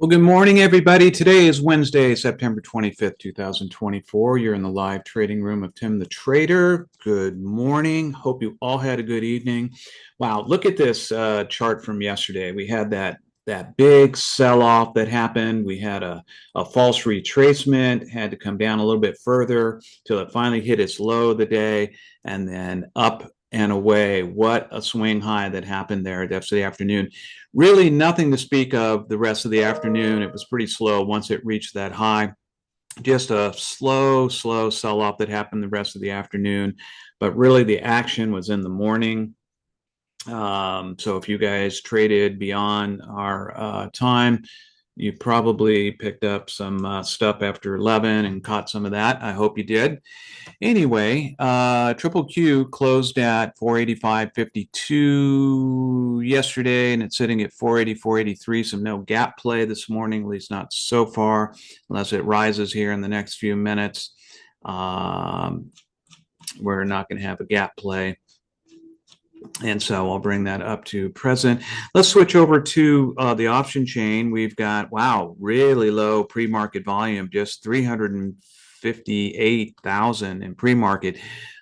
Well, good morning, everybody. Today is Wednesday, September 25th, 2024. You're in the live trading room of Tim the Trader. Good morning. Hope you all had a good evening. Wow, look at this chart from yesterday. We had that big sell-off that happened. We had a false retracement, had to come down a little bit further till it finally hit its low of the day, and then up and away. What a swing high that happened there yesterday afternoon. Really nothing to speak of the rest of the afternoon. It was pretty slow once it reached that high. Just a slow sell-off that happened the rest of the afternoon. But really the action was in the morning. So if you guys traded beyond our time, you probably picked up some stuff after 11 and caught some of that. I hope you did. Anyway, Triple Q closed at 485.52 yesterday, and it's sitting at 480, So no gap play this morning, at least not so far, unless it rises here in the next few minutes. We're not going to have a gap play. And so I'll bring that up to present. Let's switch over to the option chain. We've got, wow, really low pre-market volume, just 358,000 in pre-market.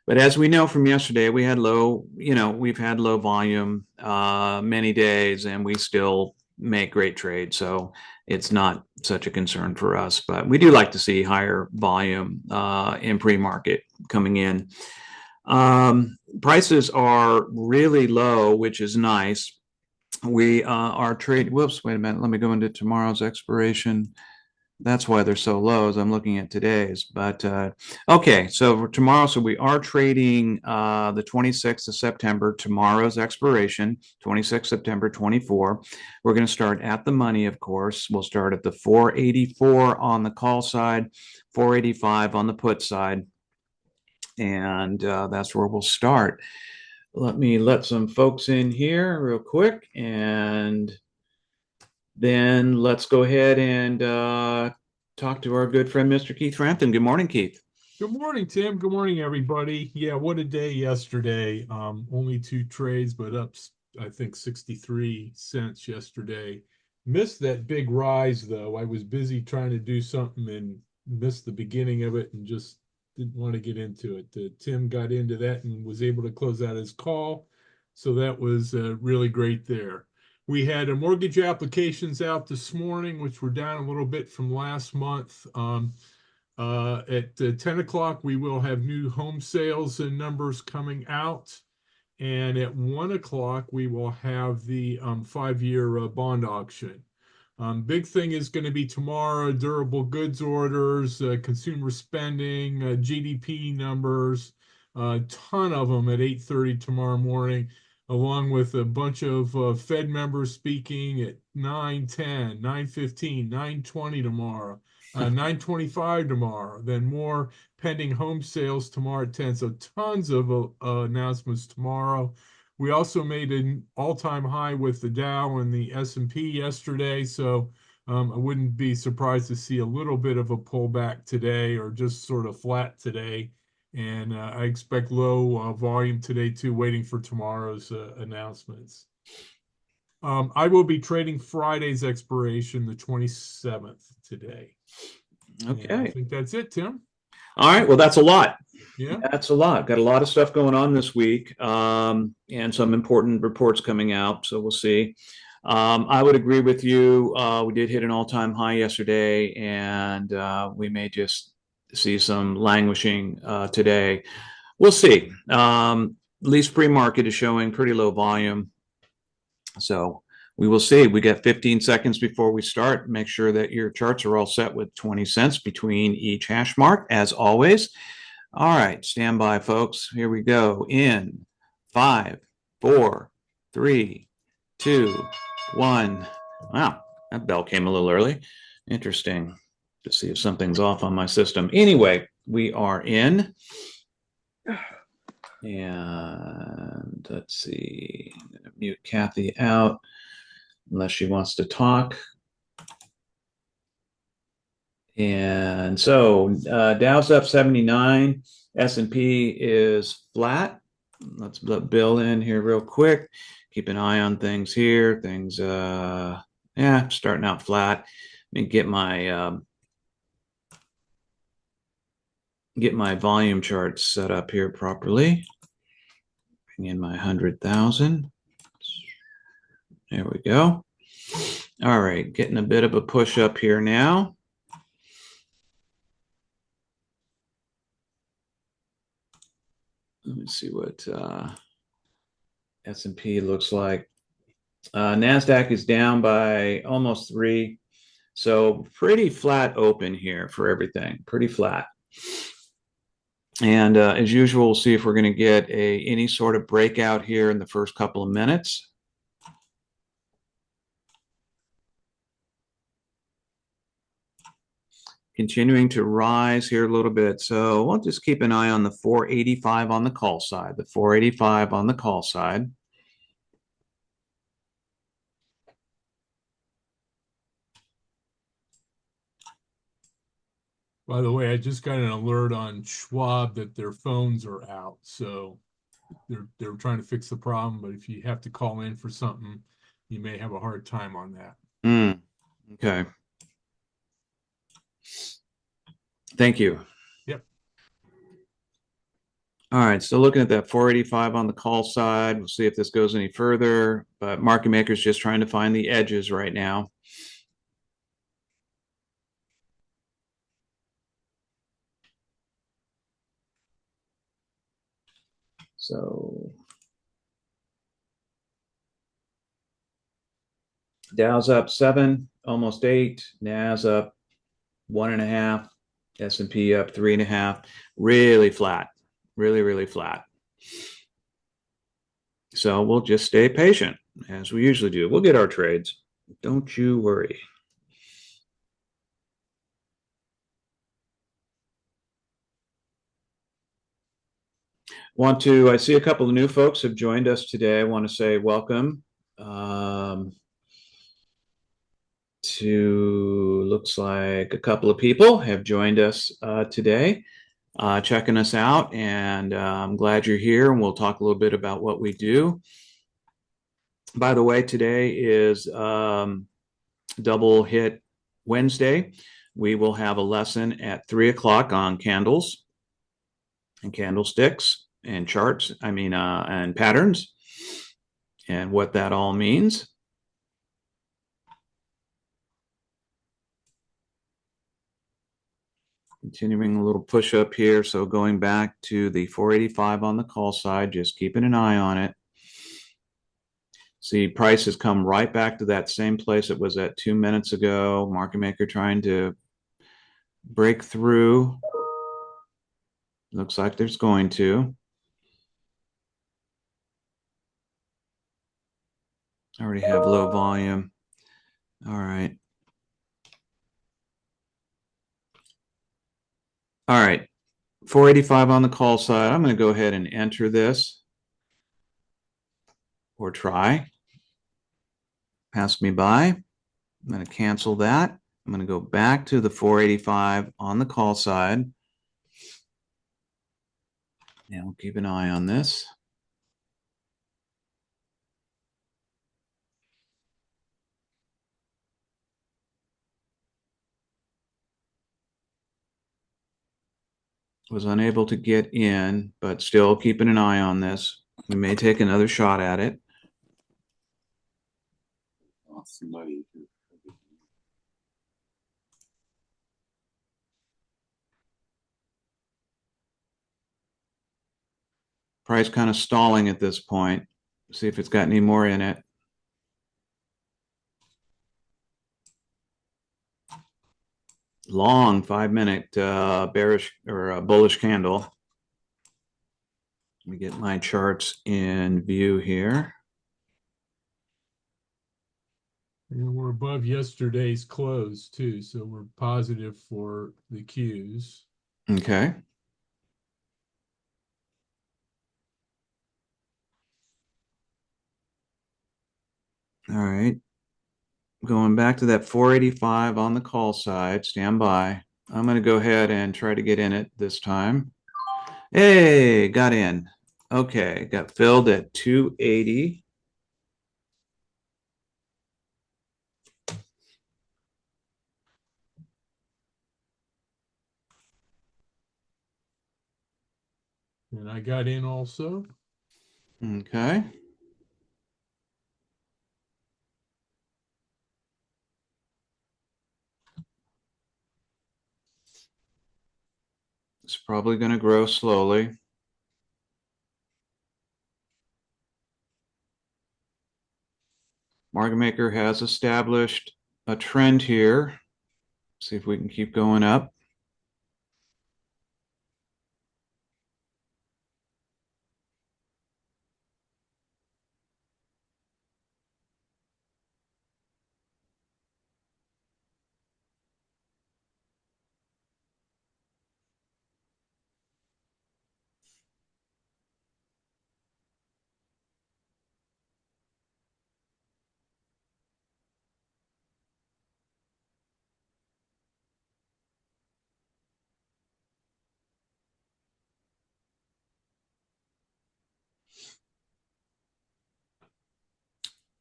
But as we know from yesterday, we had low, we've had low volume many days, and we still make great trades. So it's not such a concern for us. But we do like to see higher volume in pre-market coming in. Prices are really low, which is nice. We are trading. Whoops, wait a minute. Let me go into tomorrow's expiration. That's why they're so low as I'm looking at today's. But okay, so for tomorrow, so we are trading the 26th of September, tomorrow's expiration, 26th September 24. We're going to start at the money, of course. We'll start at the 484 on the call side, 485 on the put side. And that's where we'll start. Let me let some folks in here real quick, and then let's go ahead and talk to our good friend, Mr. Keith Frampton. Good morning, Keith. Good morning, Tim. Good morning, everybody. Yeah, what a day yesterday. Only two trades, but up, I think, 63 cents yesterday. Missed that big rise, though. I was busy trying to do something and missed the beginning of it and just didn't want to get into it. Tim got into that and was able to close out his call. So that was really great there. We had mortgage applications out this morning, which were down a little bit from last month. At 10 o'clock, we will have new home sales and numbers coming out. And at 1 o'clock, we will have the 5-year bond auction. Big thing is going to be tomorrow, durable goods orders, consumer spending, GDP numbers, a ton of them at 8:30 tomorrow morning, along with a bunch of Fed members speaking at 9:10, 9:15, 9:20 tomorrow. 9:25 tomorrow, then more pending home sales tomorrow at 10. So tons of announcements tomorrow. We also made an all-time high with the Dow and the S&P yesterday, so I wouldn't be surprised to see a little bit of a pullback today or just sort of flat today. And I expect low volume today too, waiting for tomorrow's announcements. I will be trading Friday's expiration, the 27th, today. Okay. And I think that's it, Tim. All right. Well, that's a lot. Yeah. That's a lot. Got a lot of stuff going on this week, and some important reports coming out. So we'll see. I would agree with you. We did hit an all-time high yesterday, and we may just see some languishing today. We'll see. At least pre-market is showing pretty low volume. So we will see. We got 15 seconds before we start. Make sure that your charts are all set with 20 cents between each hash mark, as always. All right, stand by, folks. Here we go. In 5, 4, 3, 2, 1. Wow, that bell came a little early. Interesting. To see if something's off on my system. Anyway, we are in. And let's see. I'm going to mute Kathy out unless she wants to talk. And so Dow's up 79, S&P is flat. Let's let Bill in here real quick. Keep an eye on things here. Things, Yeah, starting out flat. Let me get my volume charts set up here properly. Bring in my 100,000. There we go. All right, getting a bit of a push up here now. Let me see what S&P looks like. NASDAQ is down by almost 3. So pretty flat open here for everything, pretty flat. And as usual, we'll see if we're going to get any sort of breakout here in the first couple of minutes. Continuing to rise here a little bit. So we'll just keep an eye on the 485 on the call side, the 485 on the call side. By the way, I just got an alert on Schwab that their phones are out. So they're trying to fix the problem, but if you have to call in for something, you may have a hard time on that. Okay. Thank you. Yep. All right, so looking at that 485 on the call side, we'll see if this goes any further, but market makers just trying to find the edges right now. So Dow's up 7, almost 8. Nas up 1.5. S&P up 3.5. Really flat. Really, really flat. So we'll just stay patient, as we usually do. We'll get our trades. Don't you worry. I see a couple of new folks have joined us today. I want to say welcome. Looks like a couple of people have joined us today, checking us out, and I'm glad you're here, and we'll talk a little bit about what we do. By the way, today is double hit Wednesday. We will have a lesson at 3 o'clock on candles and candlesticks and charts, and patterns, and what that all means. Continuing a little push up here. So going back to the 485 on the call side, just keeping an eye on it. See, price has come right back to that same place it was at 2 minutes ago. Market maker trying to break through. Looks like there's going to. I already have low volume. All right. All right. 485 on the call side. I'm going to go ahead and enter this, or try. Pass me by. I'm going to cancel that. I'm going to go back to the 485 on the call side. And we'll keep an eye on this. Was unable to get in, but still keeping an eye on this. We may take another shot at it. Price kind of stalling at this point. See if it's got any more in it. Long 5-minute bearish or bullish candle. Let me get my charts in view here. And we're above yesterday's close too, so we're positive for the Qs. Okay. All right. Going back to that 485 on the call side, stand by. I'm going to go ahead and try to get in it this time. Hey, got in. Okay, got filled at 280. And I got in also. Okay. It's probably going to grow slowly. Market maker has established a trend here. See if we can keep going up.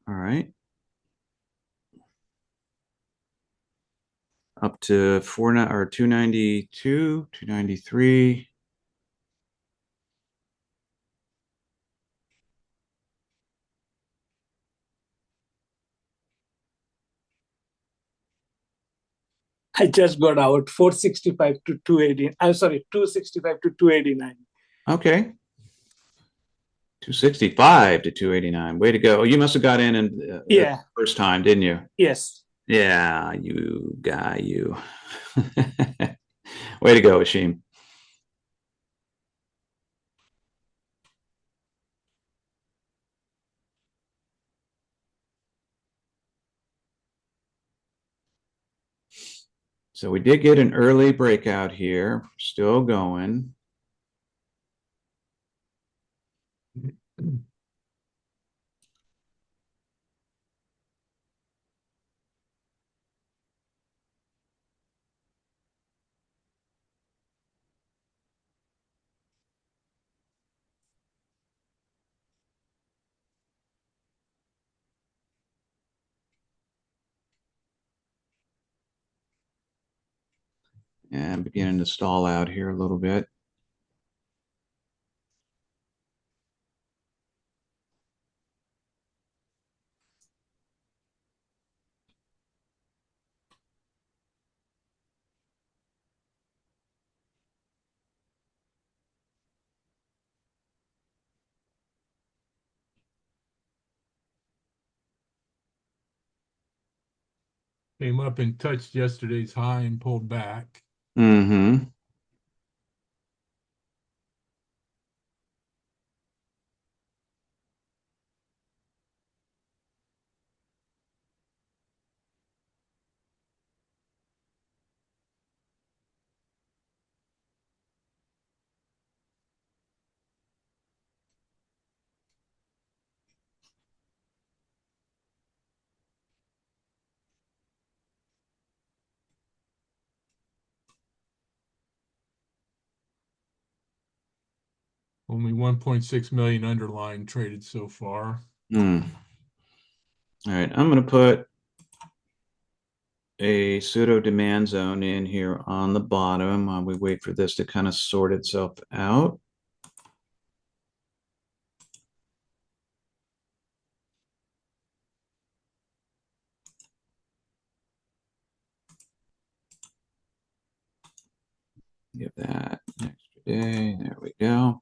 All right. Up to 292, 293. I just got out 465 to 280. I'm sorry, 265 to 289. Okay. 265 to 289. Way to go. You must have got in Yeah. first time, didn't you? Yes. Yeah, you guy, you. Way to go, Ashim. So we did get an early breakout here. Still going. And beginning to stall out here a little bit. Came up and touched yesterday's high and pulled back. Mm-hmm. Only 1.6 million underlying traded so far. Mm. All right, I'm going to put a pseudo demand zone in here on the bottom while we wait for this to kind of sort itself out. Give that an extra day. There we go.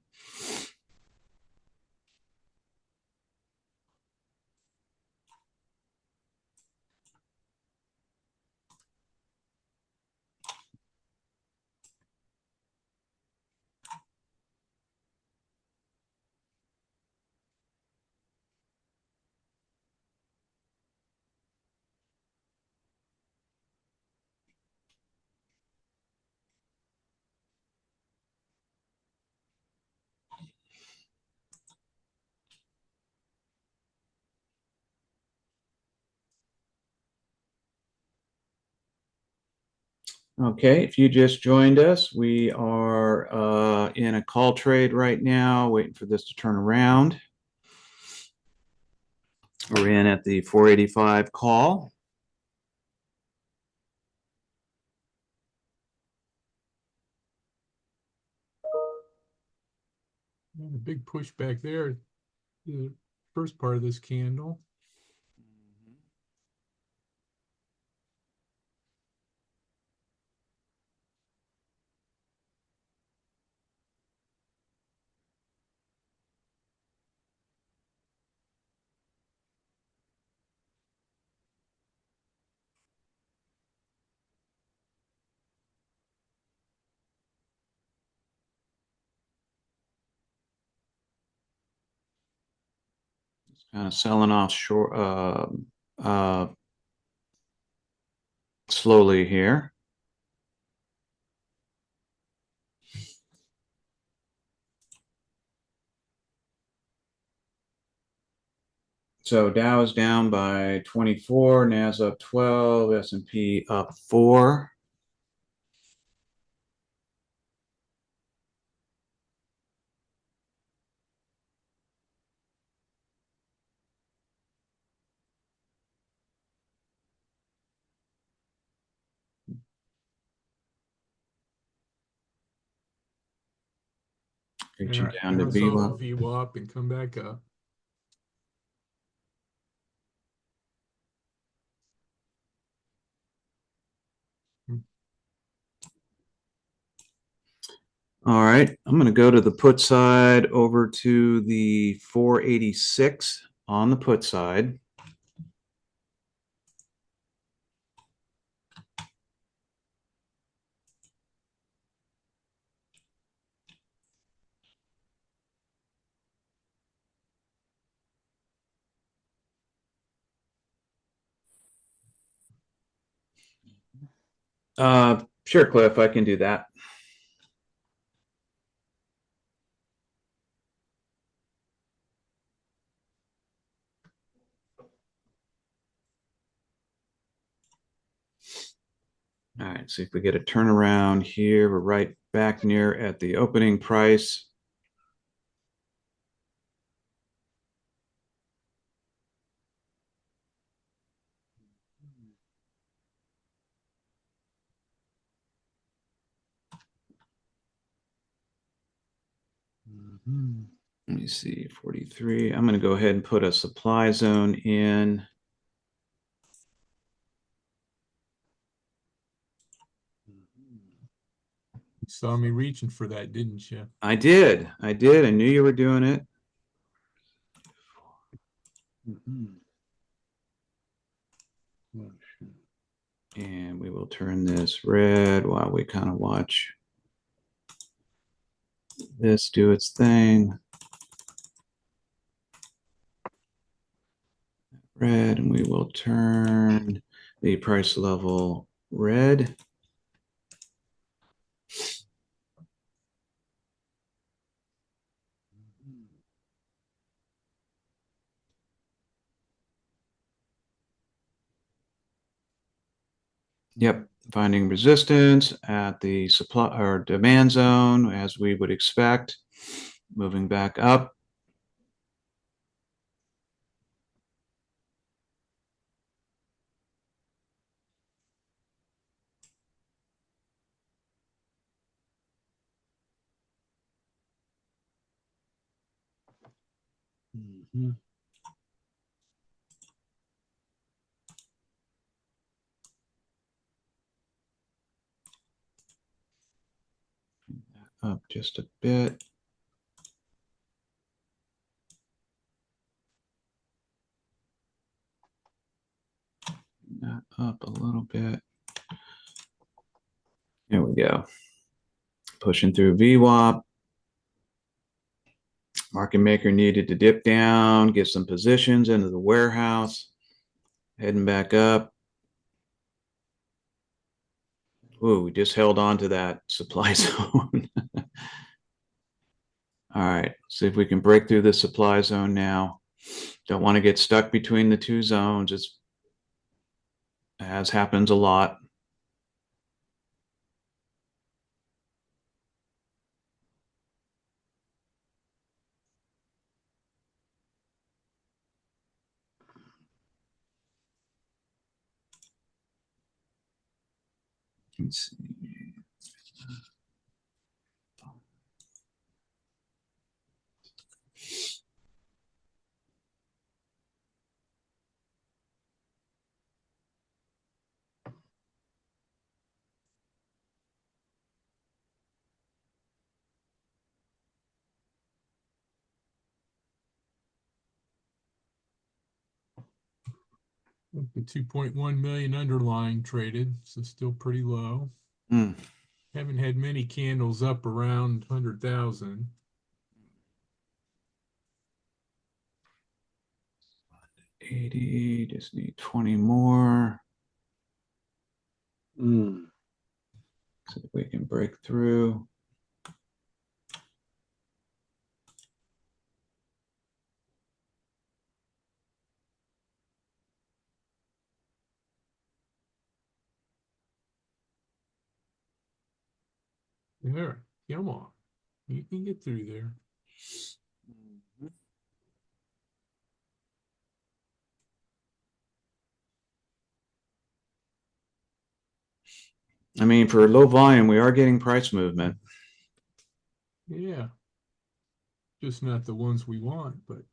Okay, if you just joined us, we are in a call trade right now, waiting for this to turn around. We're in at the 485 call. And a big push back there, the first part of this candle. Kind of selling off short, slowly here. So Dow is down by 24, Nas up 12, S&P up 4. Reaching down to Bounce off VWAP. of VWAP and come back up. All right, I'm going to go to the put side over to the 486 on the put side. Sure, Cliff, I can do that. All right, see if we get a turnaround here. We're right back near at the opening price. Let me see, 43. I'm going to go ahead and put a supply zone in. You saw me reaching for that, didn't you? I did. I did. I knew you were doing it. And we will turn this red while we kind of watch this do its thing. Red, and we will turn the price level red. Yep, finding resistance at the supply or demand zone as we would expect. Moving back up. Up just a bit. That up a little bit. There we go. Pushing through VWAP. Market maker needed to dip down, get some positions into the warehouse. Heading back up. Ooh, we just held on to that supply zone. All right, see if we can break through the supply zone now. Don't want to get stuck between the two zones. It's as happens a lot. Let's see. The 2.1 million underlying traded, so still pretty low. Mm. Haven't had many candles up around 100,000. 80, just need 20 more. See if we can break through. There, come on. You can get through there. I mean, for low volume, we are getting price movement. Yeah. Just not the ones we want, but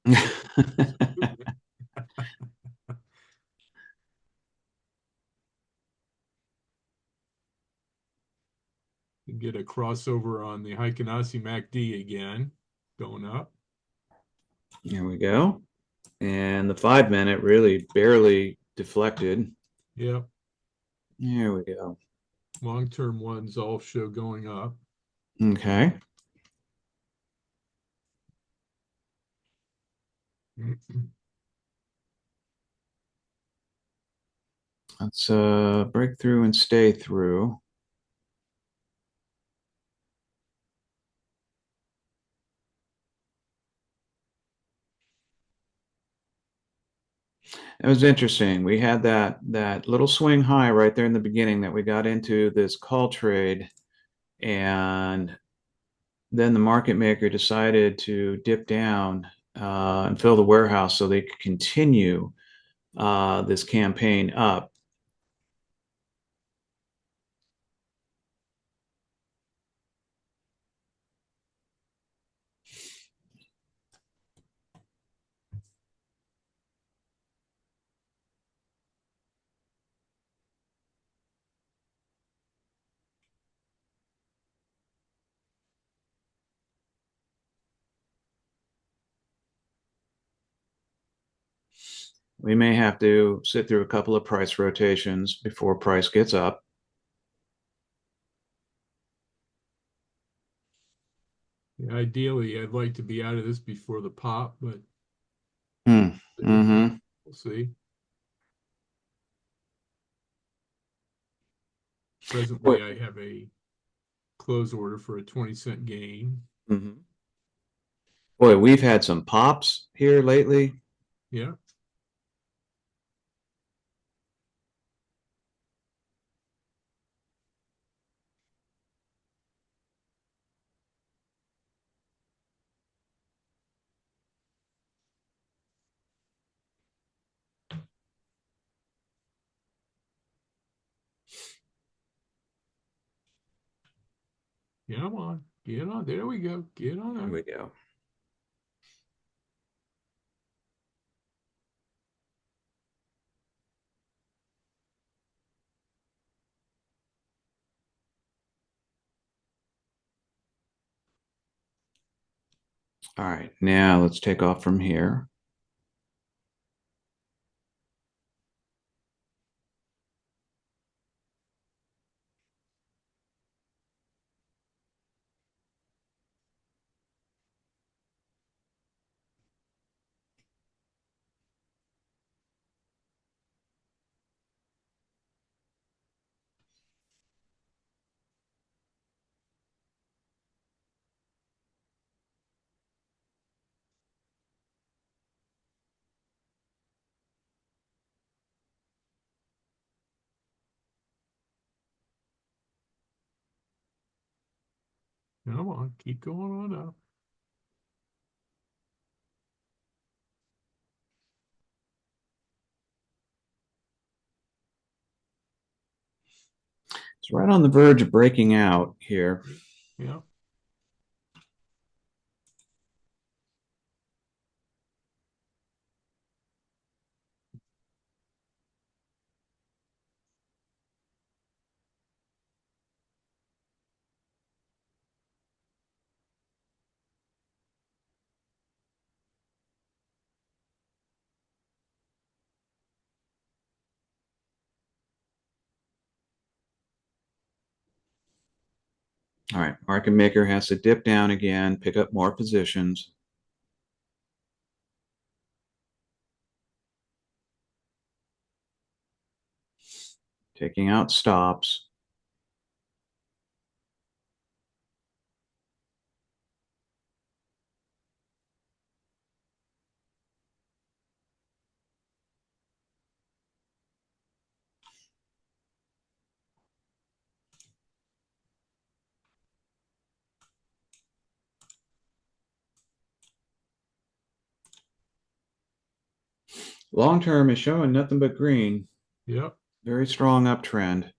you get a crossover on the Heikenasi MACD again, going up. Here we go. And the 5-minute really barely deflected. Yeah. Here we go. Long-term ones all show going up. Okay. Let's break through and stay through. It was interesting. We had that little swing high right there in the beginning that we got into this call trade, and then the market maker decided to dip down and fill the warehouse so they could continue this campaign up. We may have to sit through a couple of price rotations before price gets up. Yeah, ideally, I'd like to be out of this before the pop, but Mm-hmm. we'll see. Presently, I have a close order for a 20-cent gain. Mm-hmm. Boy, we've had some pops here lately. Yeah. Come on. Get on. There we go. Get on. There we go. All right, now let's take off from here. Come on. Keep going on up. It's right on the verge of breaking out here. Yeah. All right, market maker has to dip down again, pick up more positions. Taking out stops. Long term is showing nothing but green. Yep. Very strong uptrend.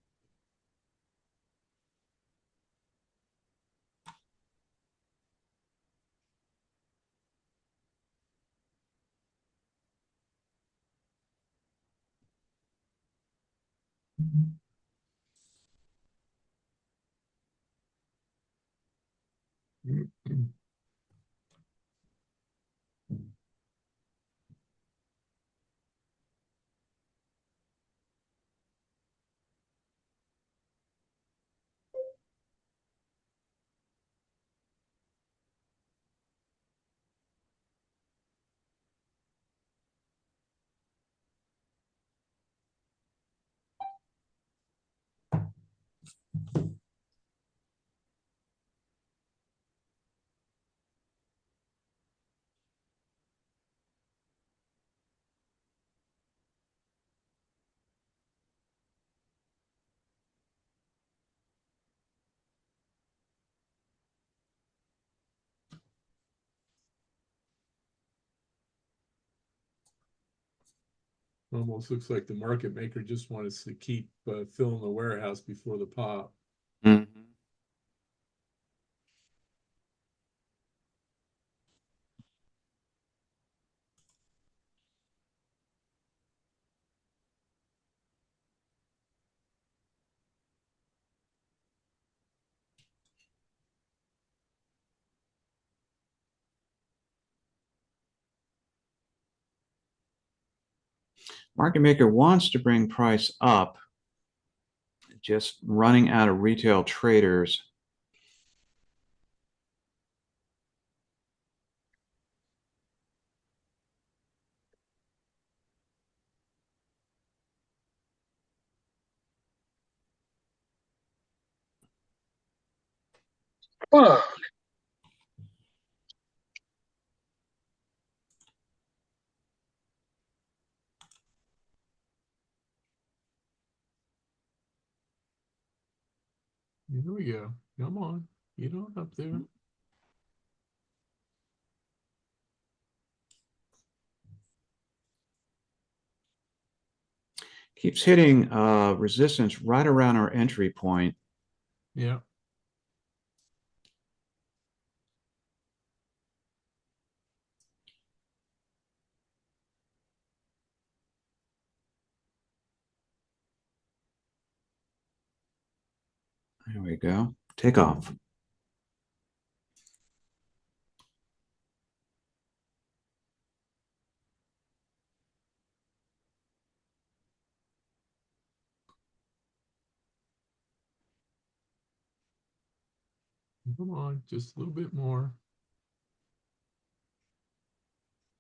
Almost looks like the market maker just wants to keep filling the warehouse before the pop. Mhm. Market maker wants to bring price up, just running out of retail traders. Oh, Here we go. Come on. Get on up there. Keeps hitting resistance right around our entry point. Yeah. There we go. Take off. Come on. Just a little bit more.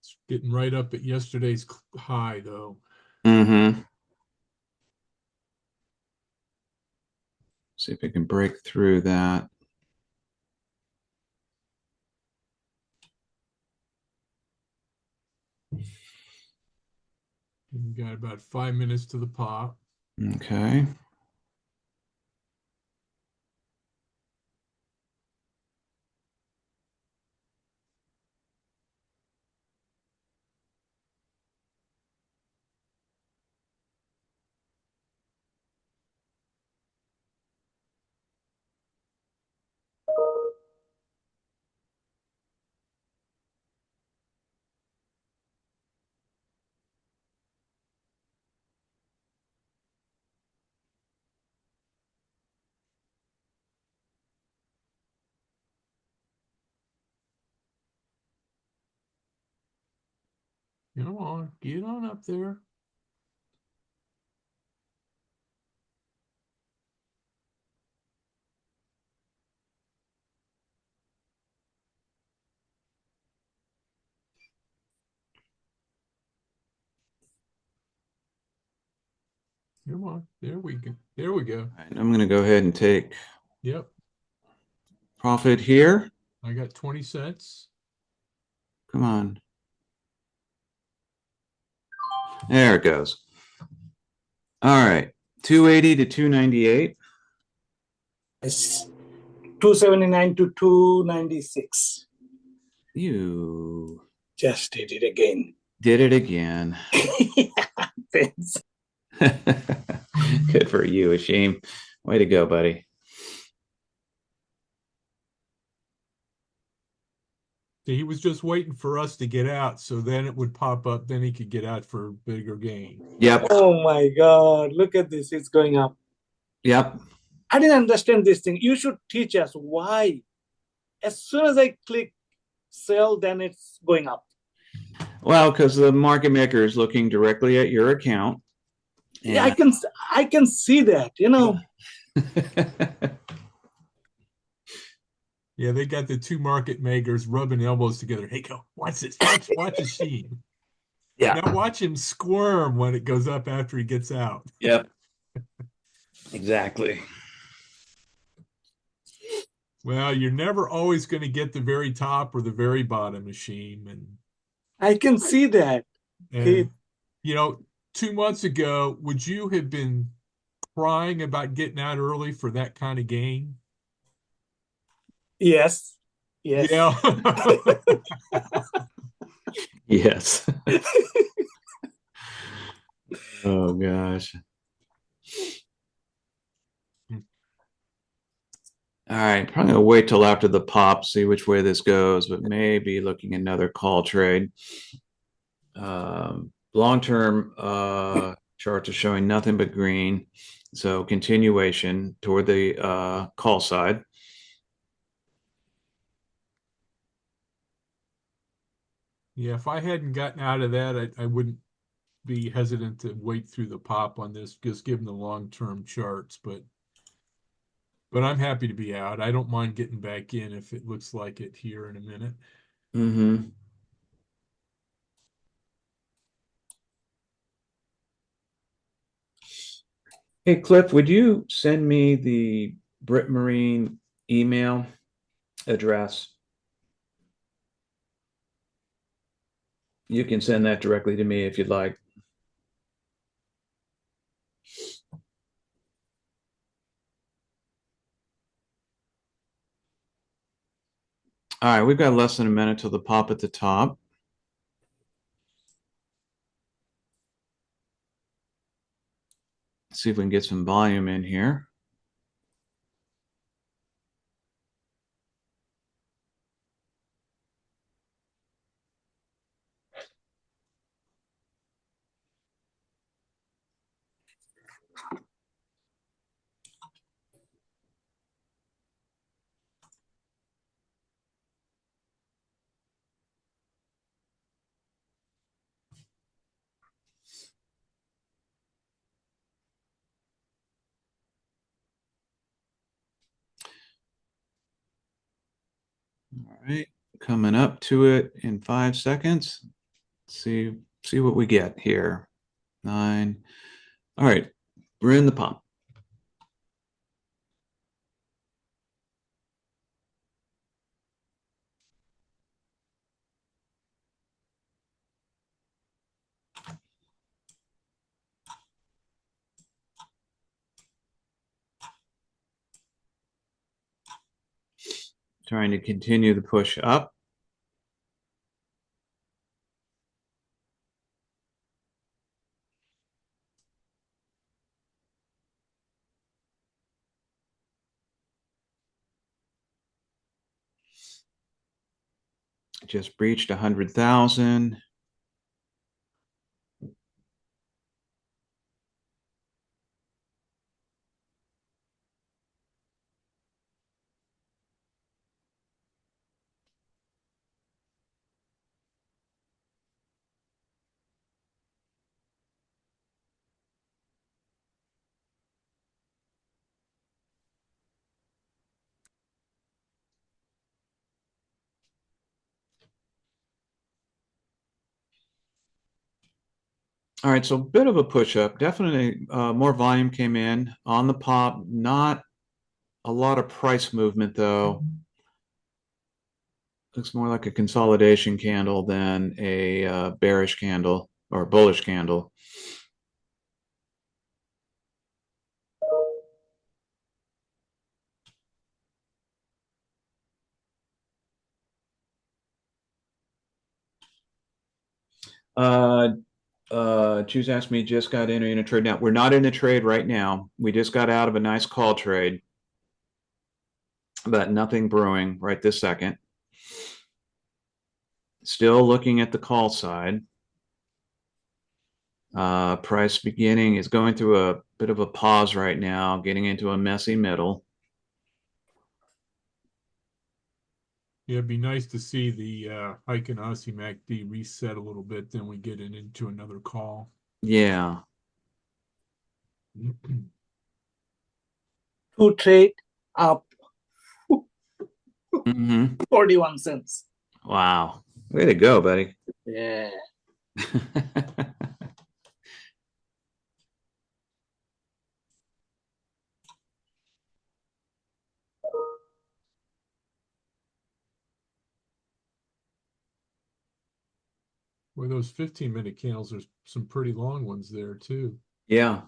It's getting right up at yesterday's high, though. Mm-hmm. See if it can break through that. We got about 5 minutes to the pop. Okay. Come on. Get on up there. Come on. There we go. There we go. All right, I'm going to go ahead and take Yep. profit here. I got 20 cents. Come on. There it goes. All right. 280 to 298. It's 279 to 296. You Just did it again. did it again. Thanks. Good for you, Ashim. Way to go, buddy. He was just waiting for us to get out, so then it would pop up, then he could get out for a bigger gain. Yep. Oh my God. Look at this. It's going up. Yep. I didn't understand this thing. You should teach us why. As soon as I click sell, then it's going up. Well, because the market maker is looking directly at your account. Yeah, I can see that, you know. Yeah, they got the two market makers rubbing elbows together. Hey, go watch this. Watch his sheen. Yeah. Now watch him squirm when it goes up after he gets out. Yep. Exactly. Well, you're never always going to get the very top or the very bottom machine. I can see that. And you know, 2 months ago, would you have been crying about getting out early for that kind of gain? Yes. Yes. Yeah. Yes. Oh gosh. All right, probably gonna wait till after the pop, see which way this goes, but maybe looking at another call trade. Long-term charts are showing nothing but green, so continuation toward the call side. Yeah, if I hadn't gotten out of that, I wouldn't be hesitant to wait through the pop on this, just given the long-term charts. But I'm happy to be out. I don't mind getting back in if it looks like it here in a minute. Mm-hmm. Hey, Cliff, would you send me the Brit Marine email address? You can send that directly to me if you'd like. All right, we've got less than a minute till the pop at the top. See if we can get some volume in here. All right, coming up to it in 5 seconds. See what we get here. 9. All right, we're in the pump. Trying to continue the push up. Just breached 100,000. All right, so a bit of a push up. Definitely more volume came in on the pop. Not a lot of price movement though. Looks more like a consolidation candle than a bearish candle or bullish candle. Uh, Choose asked me, just got in a trade now. We're not in a trade right now. We just got out of a nice call trade, but nothing brewing right this second. Still looking at the call side. Price beginning is going through a bit of a pause right now, getting into a messy middle. Yeah, it'd be nice to see the Heiken Aussie MACD reset a little bit, then we get into another call. Yeah. To trade up Mm-hmm. 41 cents. Wow. Way to go, buddy. Yeah. Well, those 15-minute candles, there's some pretty long ones there too. Yeah.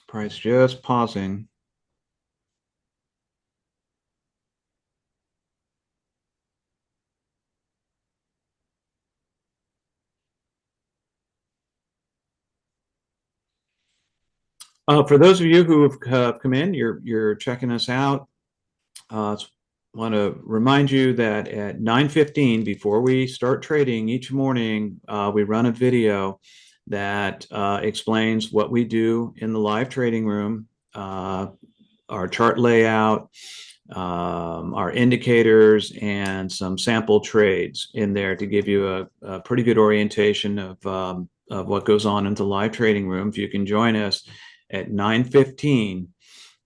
Price just pausing. For those of you who have come in, you're checking us out. Want to remind you that at 9:15, before we start trading each morning, we run a video that explains what we do in the live trading room, our chart layout, our indicators, and some sample trades in there to give you a pretty good orientation of what goes on in the live trading room. If you can join us at 9:15,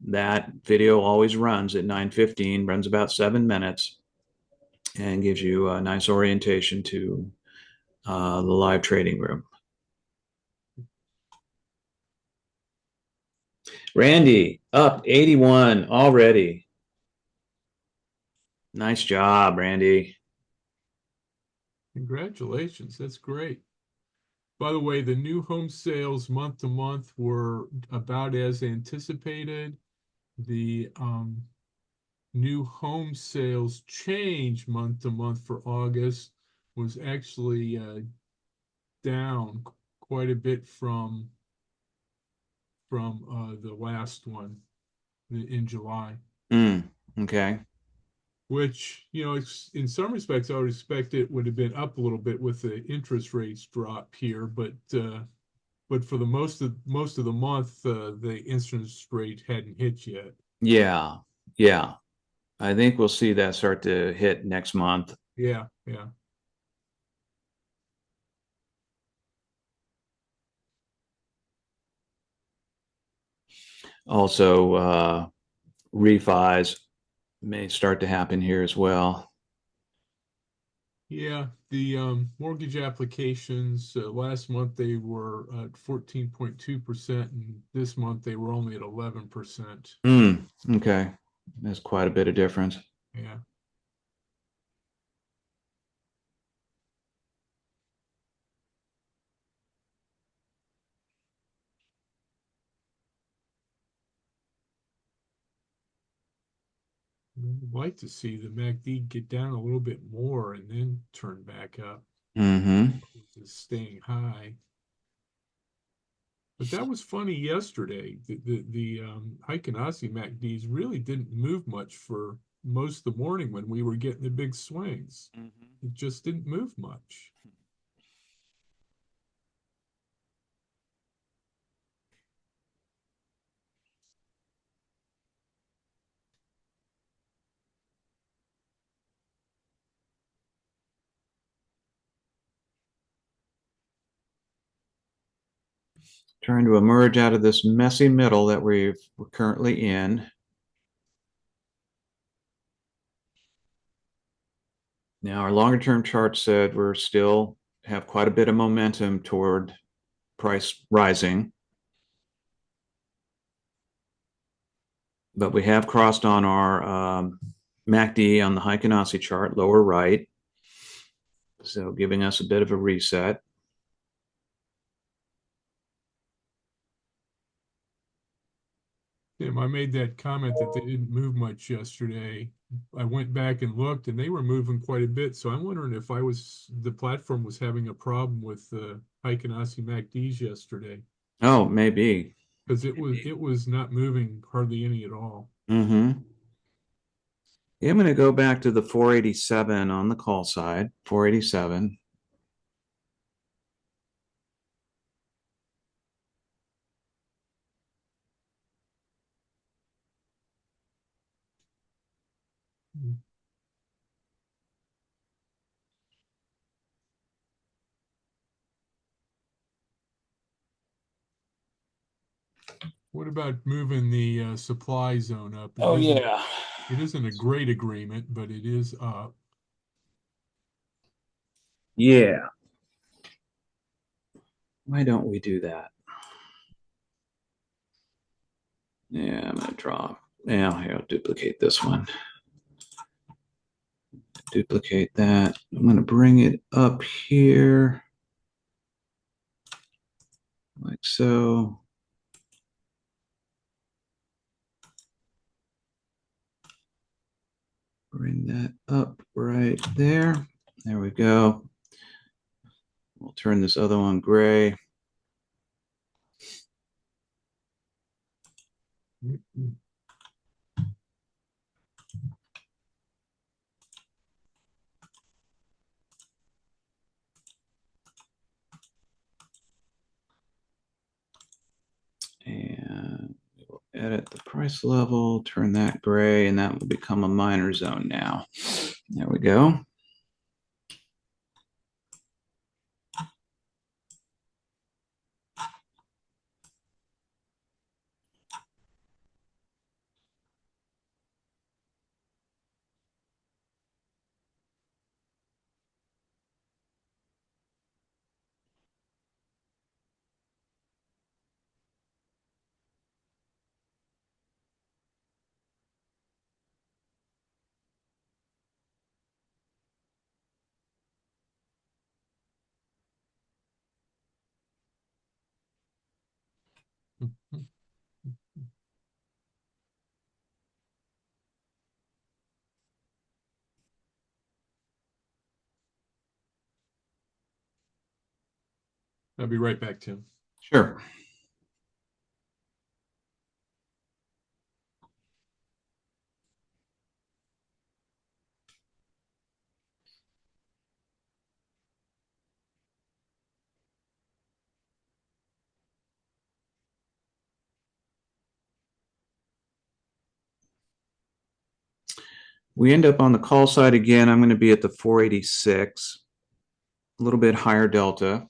that video always runs at 9:15, runs about 7 minutes, and gives you a nice orientation to the live trading room. Randy, up 81 already. Nice job, Randy. Congratulations, that's great. By the way, the new home sales month to month were about as anticipated. The new home sales change month to month for August was actually down quite a bit from the last one in July. Okay. Which, in some respects, I would expect it would have been up a little bit with the interest rates drop here, but for the most of the month, the interest rate hadn't hit yet. Yeah. Yeah. I think we'll see that start to hit next month. Yeah, yeah. Also, refis may start to happen here as well. Yeah, the mortgage applications last month they were at 14.2%, and this month they were only at 11%. Okay. That's quite a bit of difference. Yeah. I'd like to see the MACD get down a little bit more and then turn back up. Mm-hmm. It's staying high. But that was funny yesterday. The Heikin-Ashi MACDs really didn't move much for most of the morning when we were getting the big swings. It just didn't move much. Trying to emerge out of this messy middle that we're currently in. Now, our longer term chart said we're still have quite a bit of momentum toward price rising, but we have crossed on our MACD on the Heikin-Ashi chart, lower right, so giving us a bit of a reset. Tim, I made that comment that they didn't move much yesterday. I went back and looked and they were moving quite a bit. So I'm wondering if the platform was having a problem with the Heikin-Ashi MACDs yesterday. Oh, maybe. Because it was not moving hardly any at all. Mm-hmm. Yeah, I'm going to go back to the 487 on the call side, 487. What about moving the supply zone up? Oh, yeah. It isn't a great agreement, but it is up. Yeah. Why don't we do that? Yeah, I'm going to draw. Yeah, here, I'll duplicate this one. Duplicate that. I'm going to bring it up here like so. Bring that up right there. There we go. We'll turn this other one gray. And we'll edit the price level, turn that gray, and that will become a minor zone now. There we go. I'll be right back, Tim. Sure. We end up on the call side again. I'm going to be at the 486, a little bit higher delta.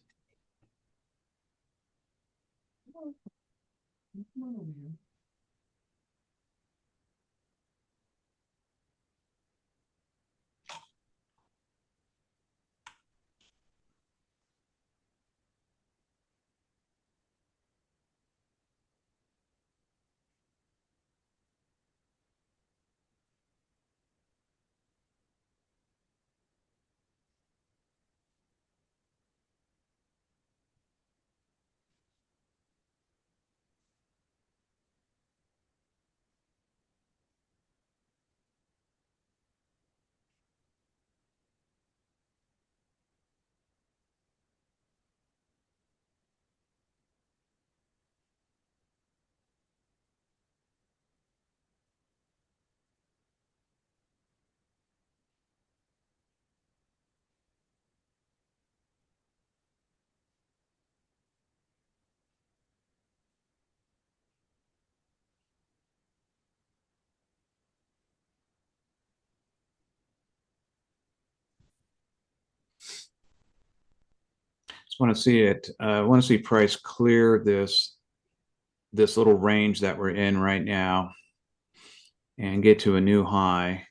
Just want to see it. I want to see price clear this little range that we're in right now and get to a new high.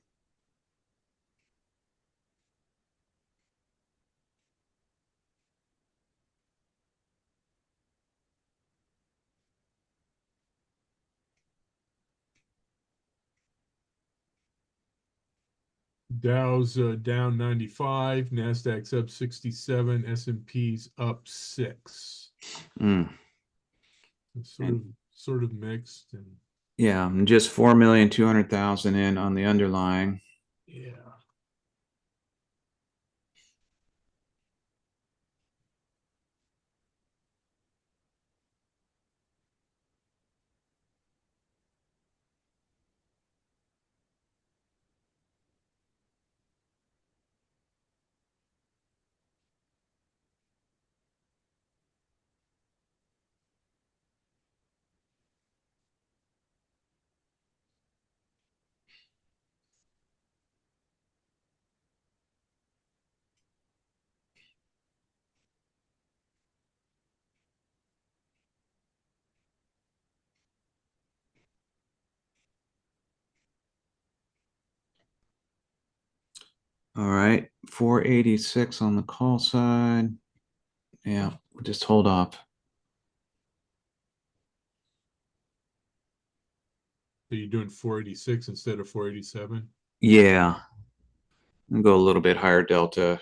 Dow's down 95, Nasdaq's up 67, S&P's up 6. Mm. It's sort of mixed, and Yeah, I'm just 4,200,000 in on the underlying. yeah. All right, 486 on the call side. Yeah, we'll just hold off. So you're doing 486 instead of 487? Yeah, and go a little bit higher delta.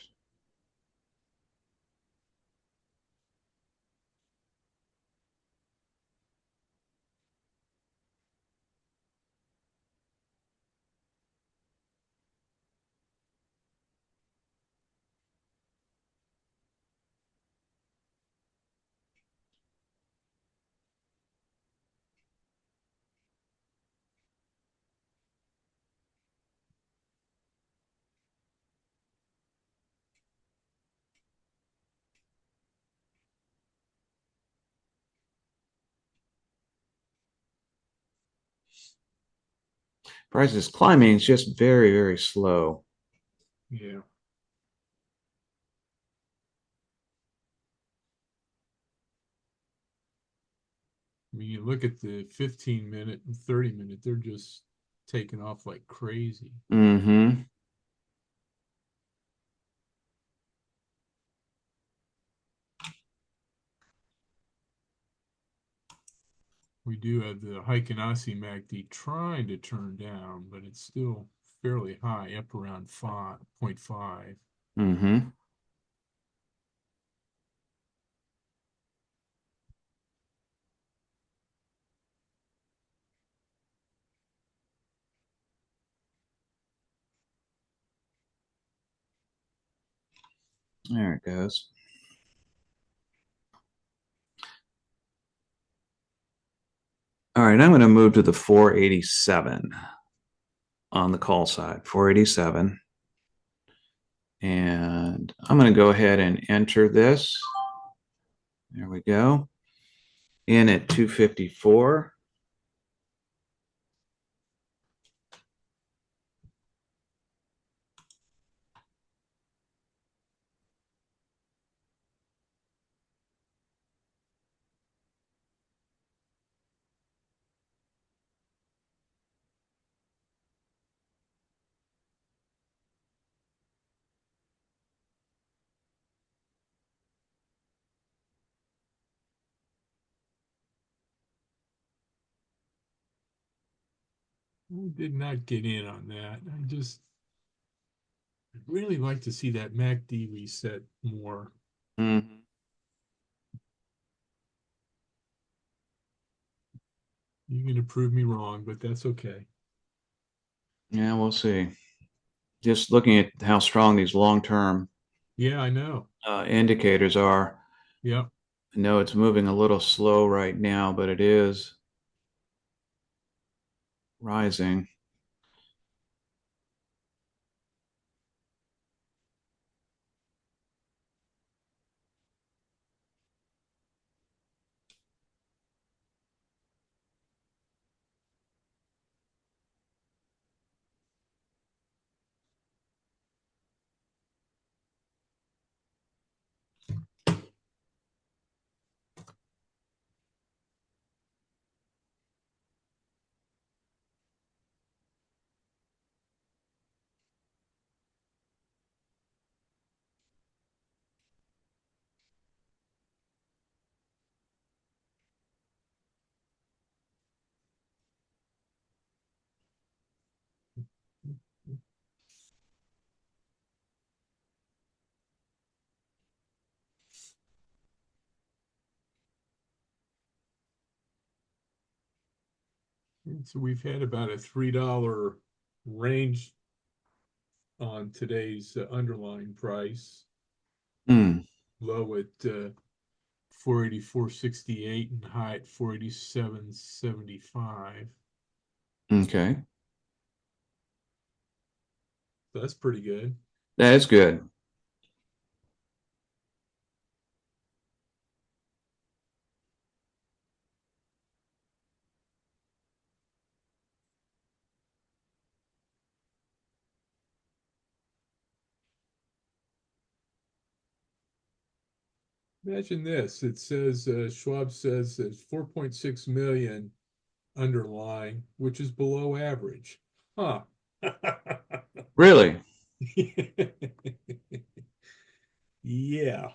Price is climbing. It's just very, very slow. Yeah. I mean, you look at the 15-minute and 30-minute, they're just taking off like crazy. Mm-hmm. We do have the Heikin-Ashi MACD trying to turn down, but it's still fairly high, up around 5.5. Mm-hmm. There it goes. All right, I'm going to move to the 487 on the call side, 487. And I'm going to go ahead and enter this. There we go. In at 254. I did not get in on that. I'd really like to see that MACD reset more. Mm-hmm. You're going to prove me wrong, but that's okay. Yeah, we'll see. Just looking at how strong these long-term Yeah, I know. indicators are. Yep. I know it's moving a little slow right now, but it is rising. So we've had about a $3 range on today's underlying price, Hmm. low at 484.68 and high at 487.75. Okay. So that's pretty good. That is good. Imagine this. It says Schwab says there's 4.6 million underlying, which is below average. Huh. Really? Yeah.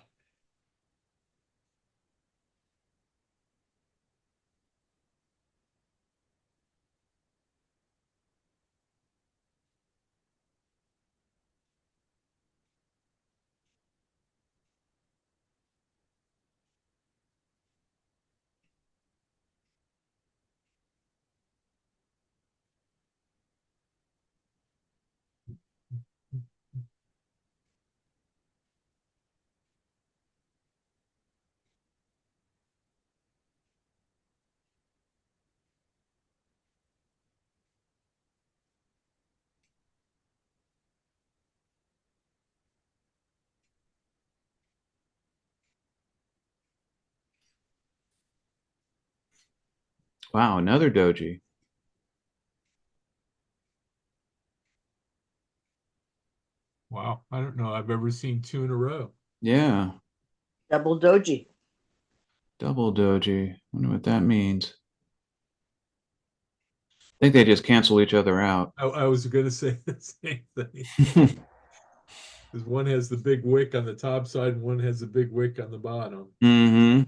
Wow, another doji. Wow. I don't know. I've ever seen two in a row. Yeah, Double doji. double doji. Wonder what that means. I think they just cancel each other out. I was going to say the same thing. Because one has the big wick on the top side and one has the big wick on the bottom. Mm-hmm.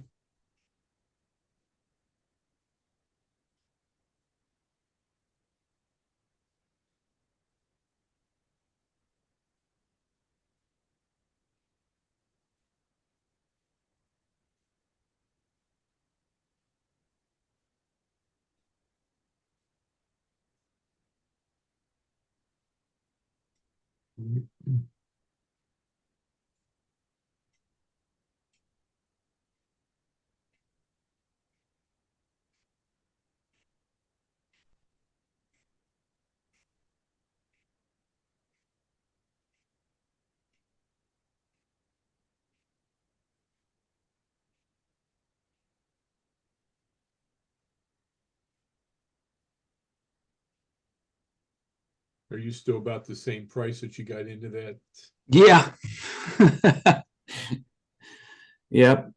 Are you still about the same price that you got into that? Yeah. Yep.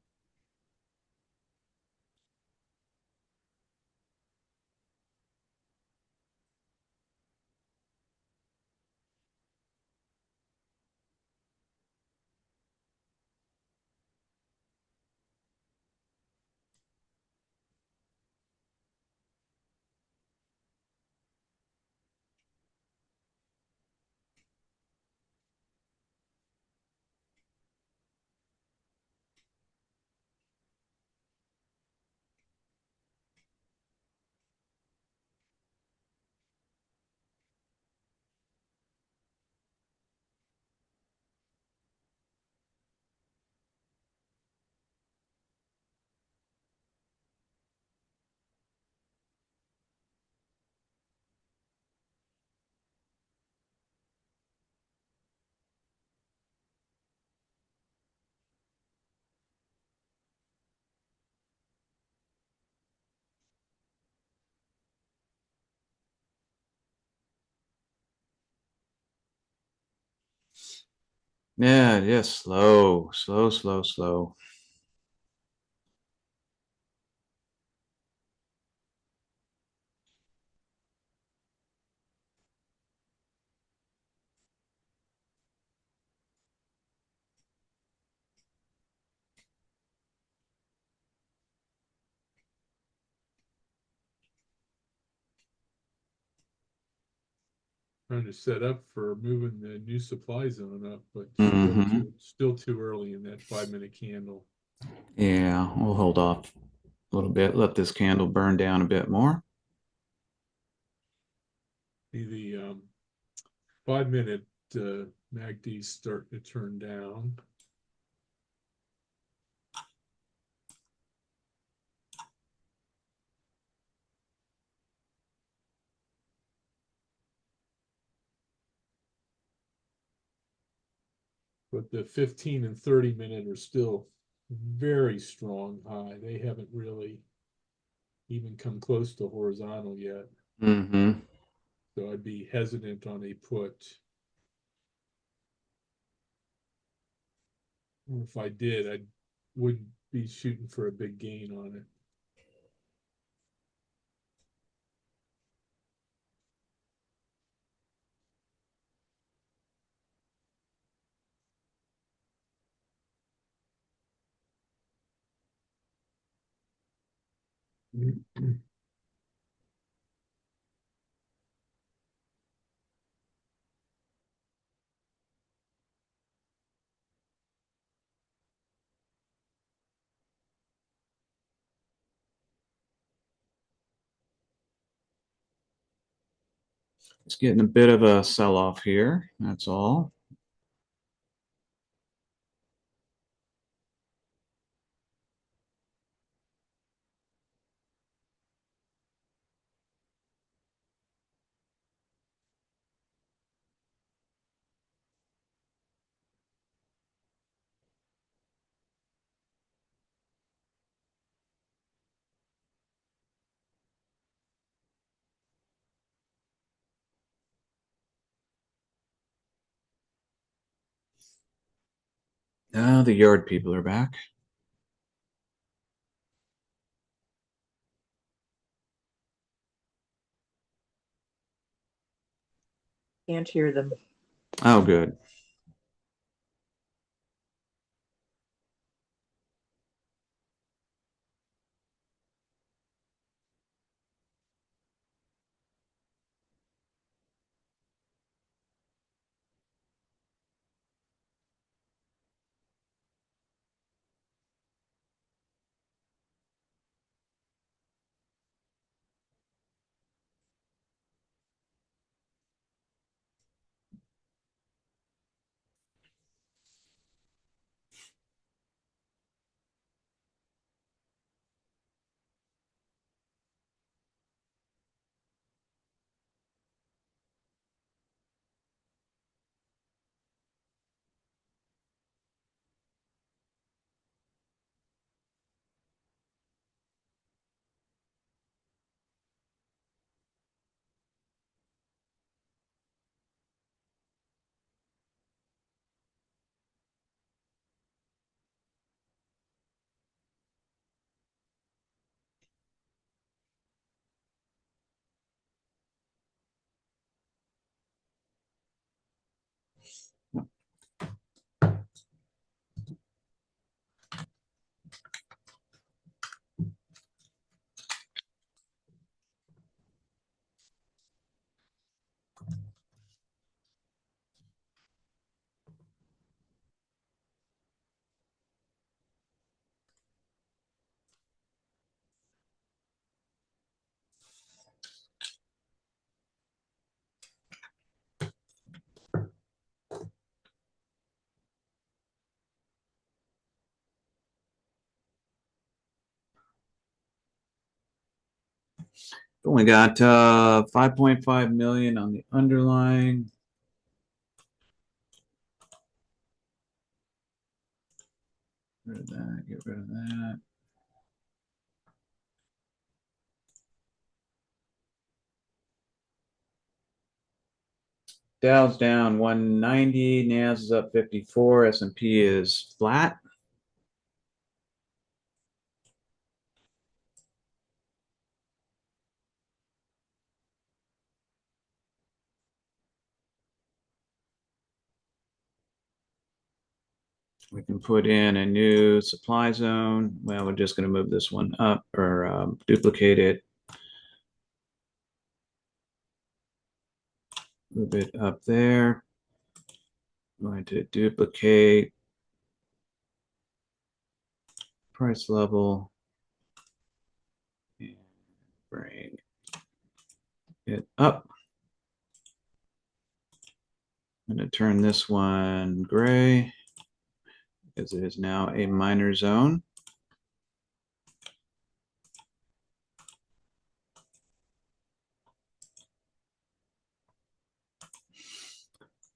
Yeah, just slow, slow, slow, slow. Trying to set up for moving the new supply zone up, but Mm-hmm. still too early in that 5 minute candle. Yeah, we'll hold off a little bit, let this candle burn down a bit more. The 5-minute MACD's starting to turn down. But the 15 and 30-minute are still very strong high. They haven't really even come close to horizontal yet. Mm-hmm. So I'd be hesitant on a put. Or if I did, I wouldn't be shooting for a big gain on it. It's getting a bit of a sell-off here. That's all. Now the yard people are back. Can't hear them. Oh, good. Only got 5.5 million on the underlying. Get rid of that. Get rid of that. Dow's down 190. Nas is up 54. S&P is flat. We can put in a new supply zone. Well, we're just going to move this one up or duplicate it. Move it up there. I'm going to duplicate price level and bring it up. I'm going to turn this one gray as it is now a minor zone.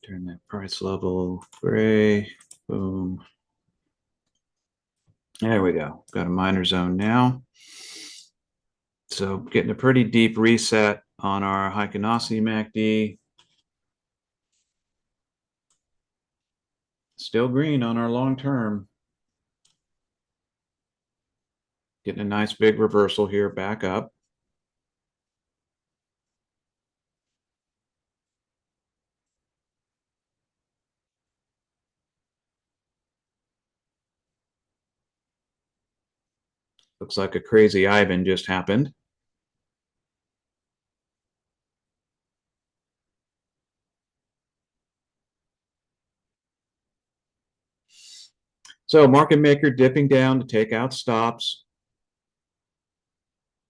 Turn that price level gray. Boom. There we go. Got a minor zone now. So getting a pretty deep reset on our Heikenasi MACD. Still green on our long term. Getting a nice big reversal here back up. Looks like a crazy Ivan just happened. So market maker dipping down to take out stops.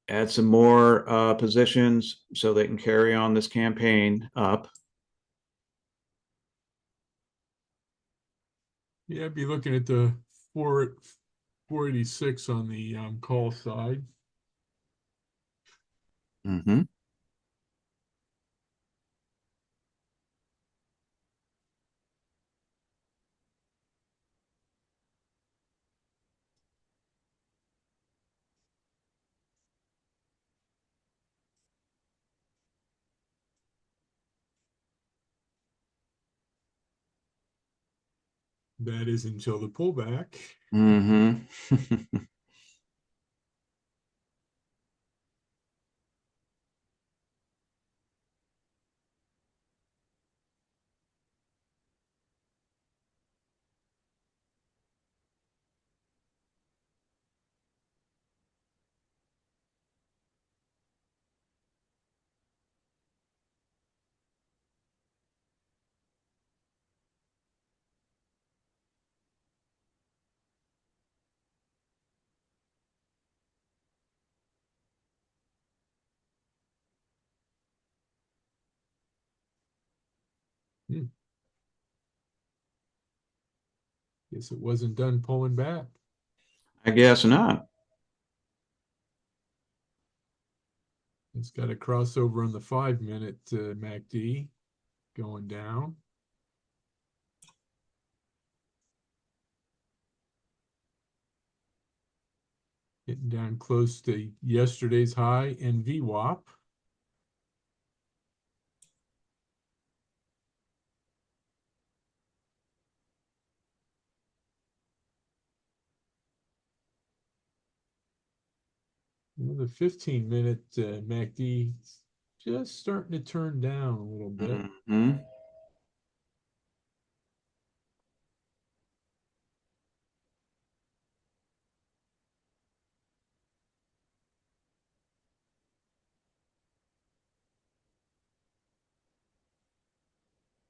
Add some more positions so they can carry on this campaign up. Yeah, I'd be looking at the 486 on the call side. Mm-hmm. That is until the pullback. Mm-hmm. Guess it wasn't done pulling back. I guess not. It's got a crossover on the 5-minute MACD going down. Getting down close to yesterday's high and VWAP. Well, the 15-minute MACD just starting to turn down a little bit. Mm-hmm.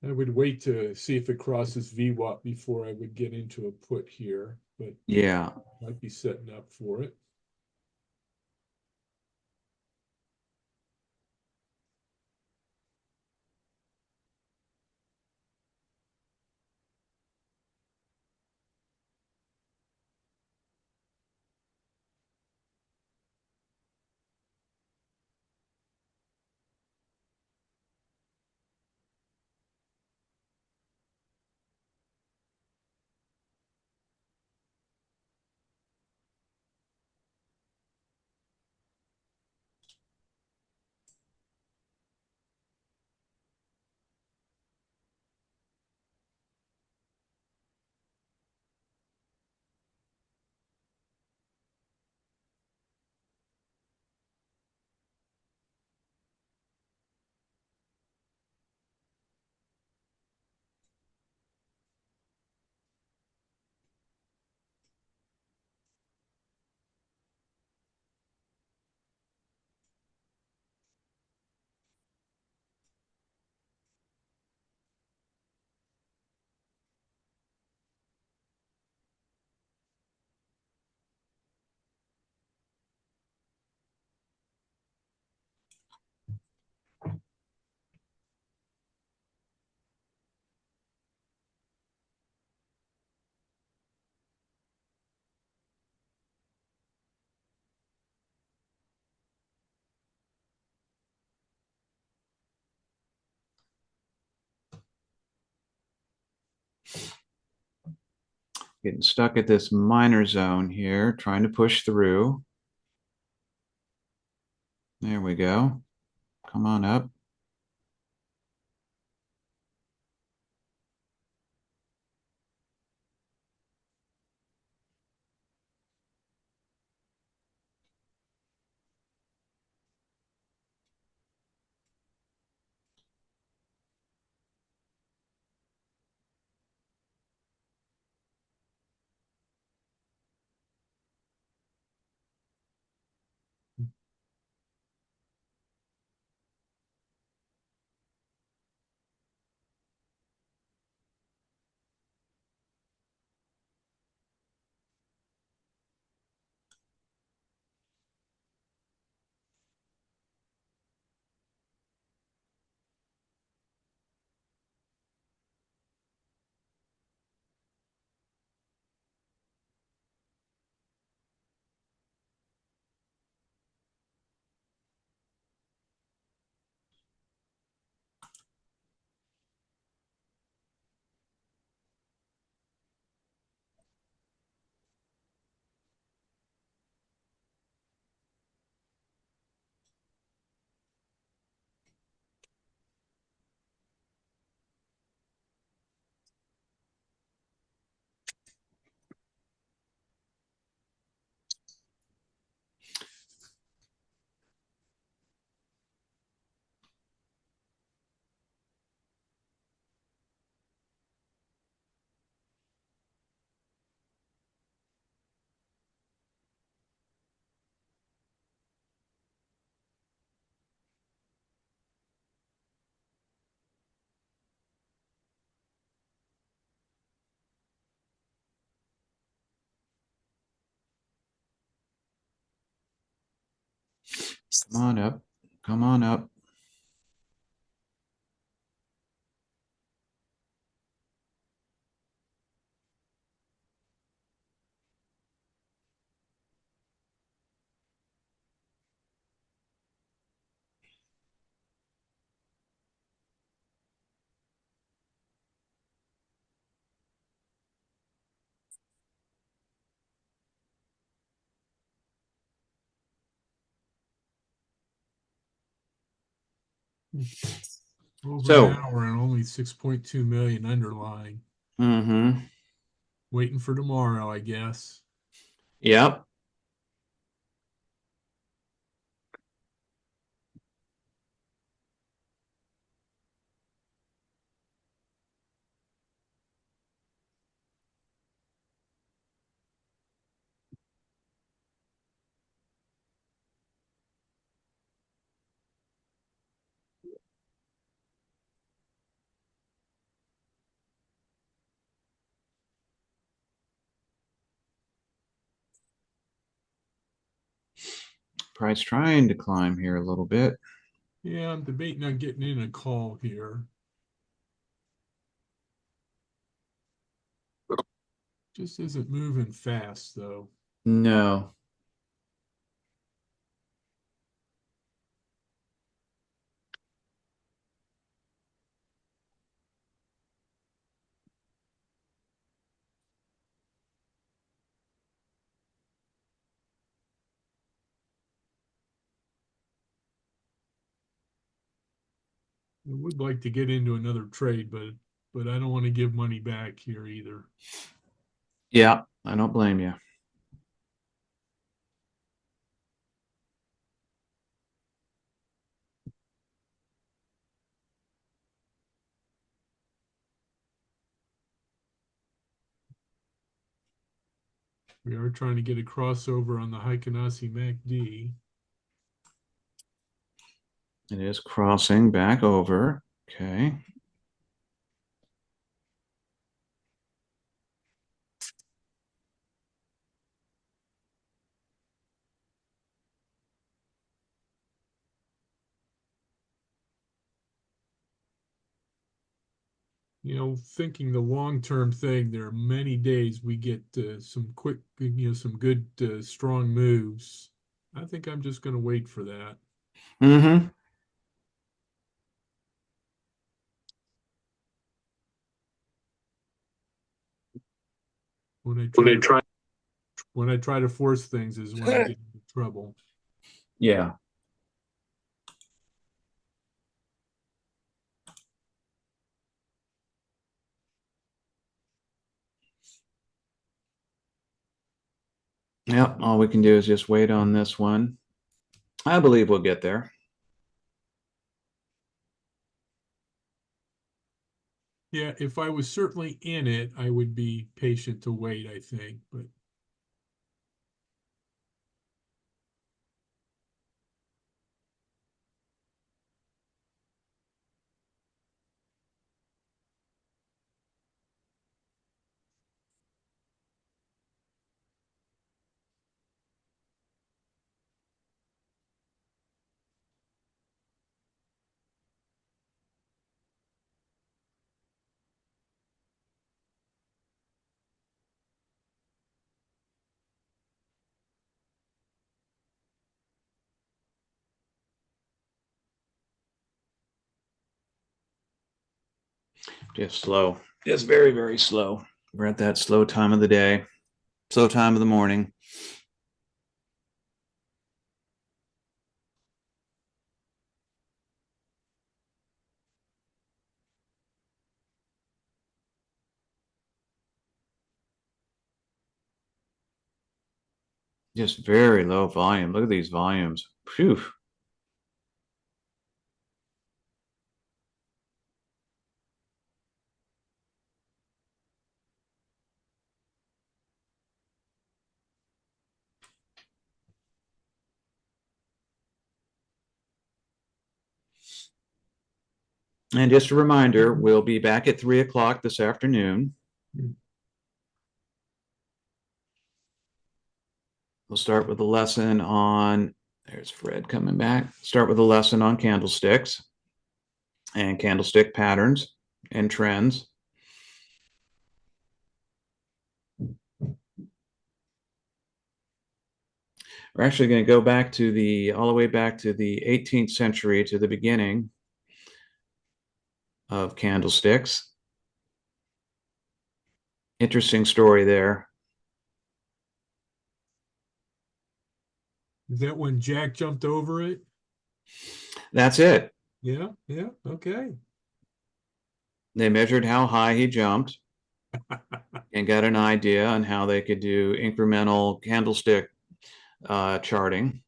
I would wait to see if it crosses VWAP before I would get into a put here, but Yeah. might be setting up for it. Getting stuck at this minor zone here, trying to push through. There we go. Come on up. Come on up. Come on up. Over So- an hour and only 6.2 million underlying. Mm-hmm. Waiting for tomorrow, I guess. Yep. Price trying to climb here a little bit. Yeah, I'm debating on getting in a call here. Just isn't moving fast, though. No. I would like to get into another trade, but I don't want to give money back here either. Yeah, I don't blame you. We are trying to get a crossover on the Heikanasi MACD. It is crossing back over. Okay. You know, thinking the long-term thing, there are many days we get some quick, some good, strong moves. I think I'm just going to wait for that. Mm-hmm. when I try to force things is when I get into trouble. Yeah. Yep, all we can do is just wait on this one. I believe we'll get there. Yeah, if I was certainly in it, I would be patient to wait, I think, but Just slow. Just very, very slow. We're at that slow time of the day, slow time of the morning. Just very low volume. Look at these volumes. Phew. And just a reminder, we'll be back at 3 o'clock this afternoon. We'll start with a lesson on, there's Fred coming back. Start with a lesson on candlesticks and candlestick patterns and trends. We're actually going to go back to all the way back to the 18th century, to the beginning of candlesticks. Interesting story there. is that when Jack jumped over it? That's it. Yeah, yeah, okay. They measured how high he jumped and got an idea on how they could do incremental candlestick charting.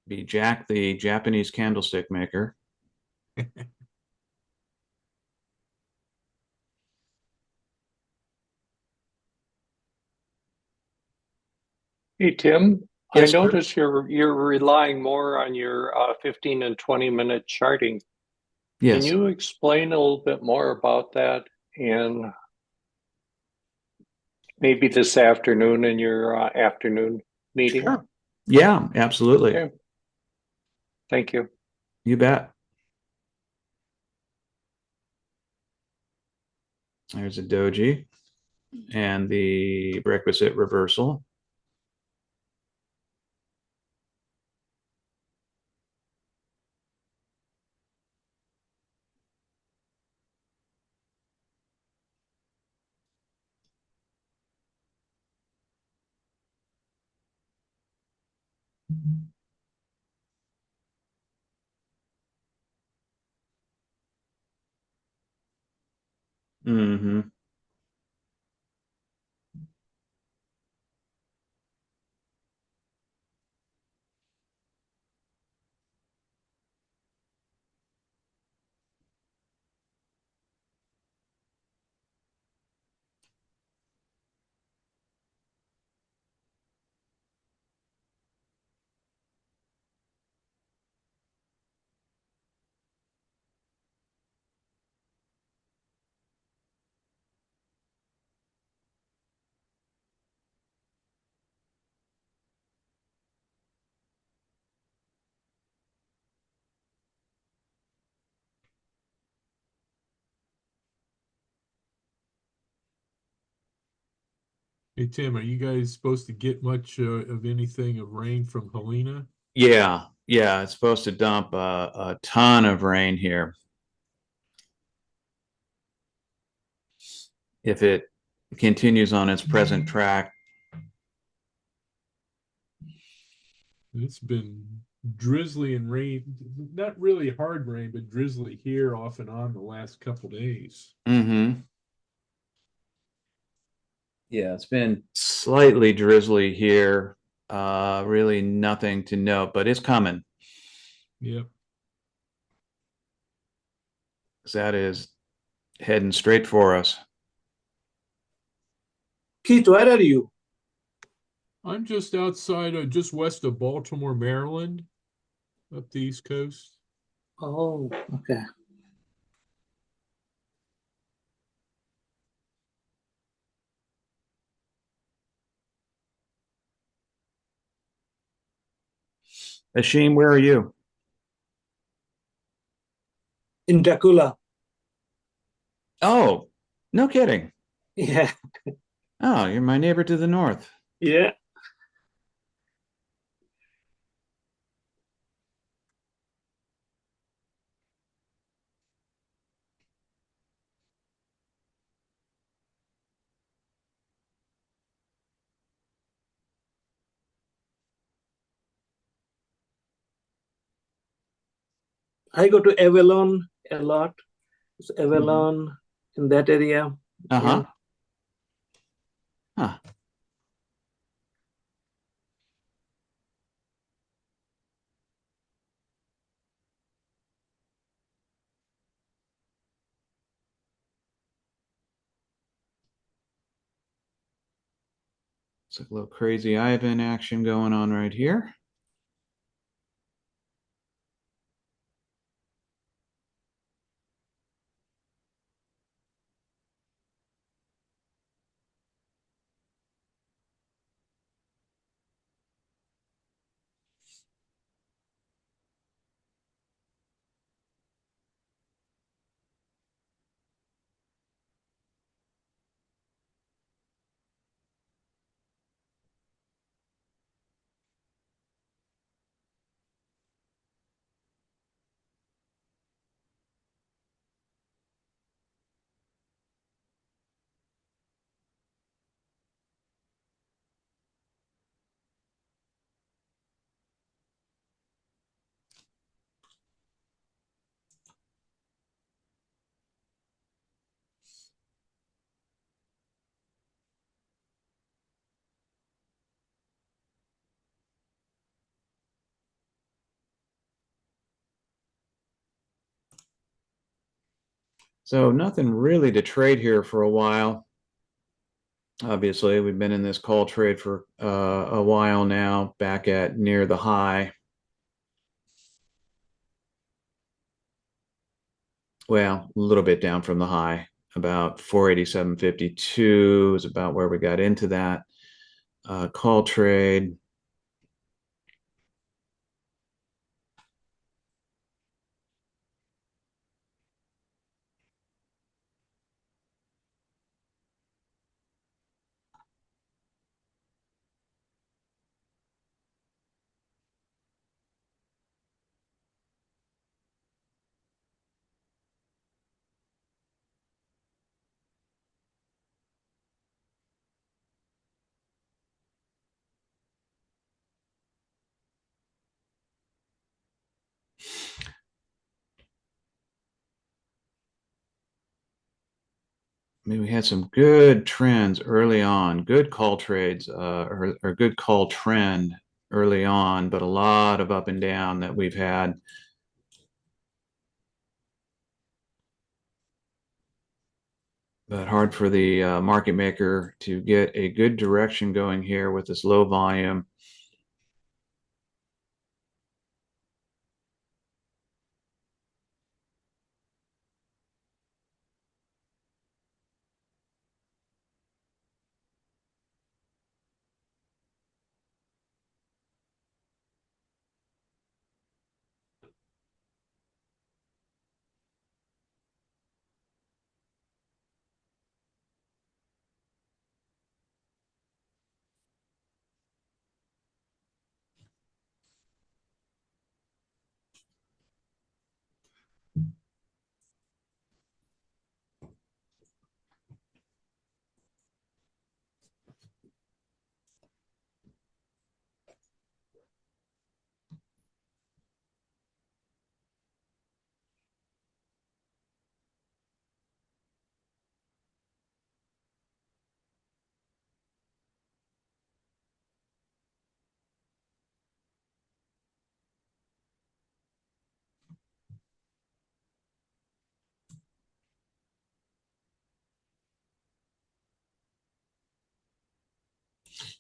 Be Jack, the Japanese candlestick maker. Hey, Tim, I Yes, sir. notice you're relying more on your 15 and 20-minute charting. Can Yes. you explain a little bit more about that and maybe this afternoon in your afternoon meeting? Sure. Yeah, absolutely. Okay. Thank you. You bet. There's a doji and the requisite reversal. Mm-hmm. Hey, Tim, are you guys supposed to get much of anything of rain from Helena? Yeah, Yeah, it's supposed to dump a ton of rain here. If it continues on its present track. It's been drizzly and rain, not really hard rain, but drizzly here off and on the last couple days. Mm-hmm. Yeah, it's been slightly drizzly here. Really nothing to note, but it's coming. Yep. 'Cause that is heading straight for us. Keith, where are you? I'm just outside of just west of Baltimore, Maryland, up the East Coast. Oh, okay. Ashim, where are you? In Dracula. Oh, no kidding. Yeah. Oh, you're my neighbor to the north. Yeah. I go to Avalon a lot. It's Avalon in that area. Uh-huh. And Huh. It's a little crazy Ivan action going on right here. So nothing really to trade here for a while. Obviously, we've been in this call trade for a while now, back at near the high. Well, a little bit down from the high, about 487.52 is about where we got into that call trade. I mean, we had some good trends early on, good call trades or good call trend early on, but a lot of up and down that we've had. But hard for the market maker to get a good direction going here with this low volume.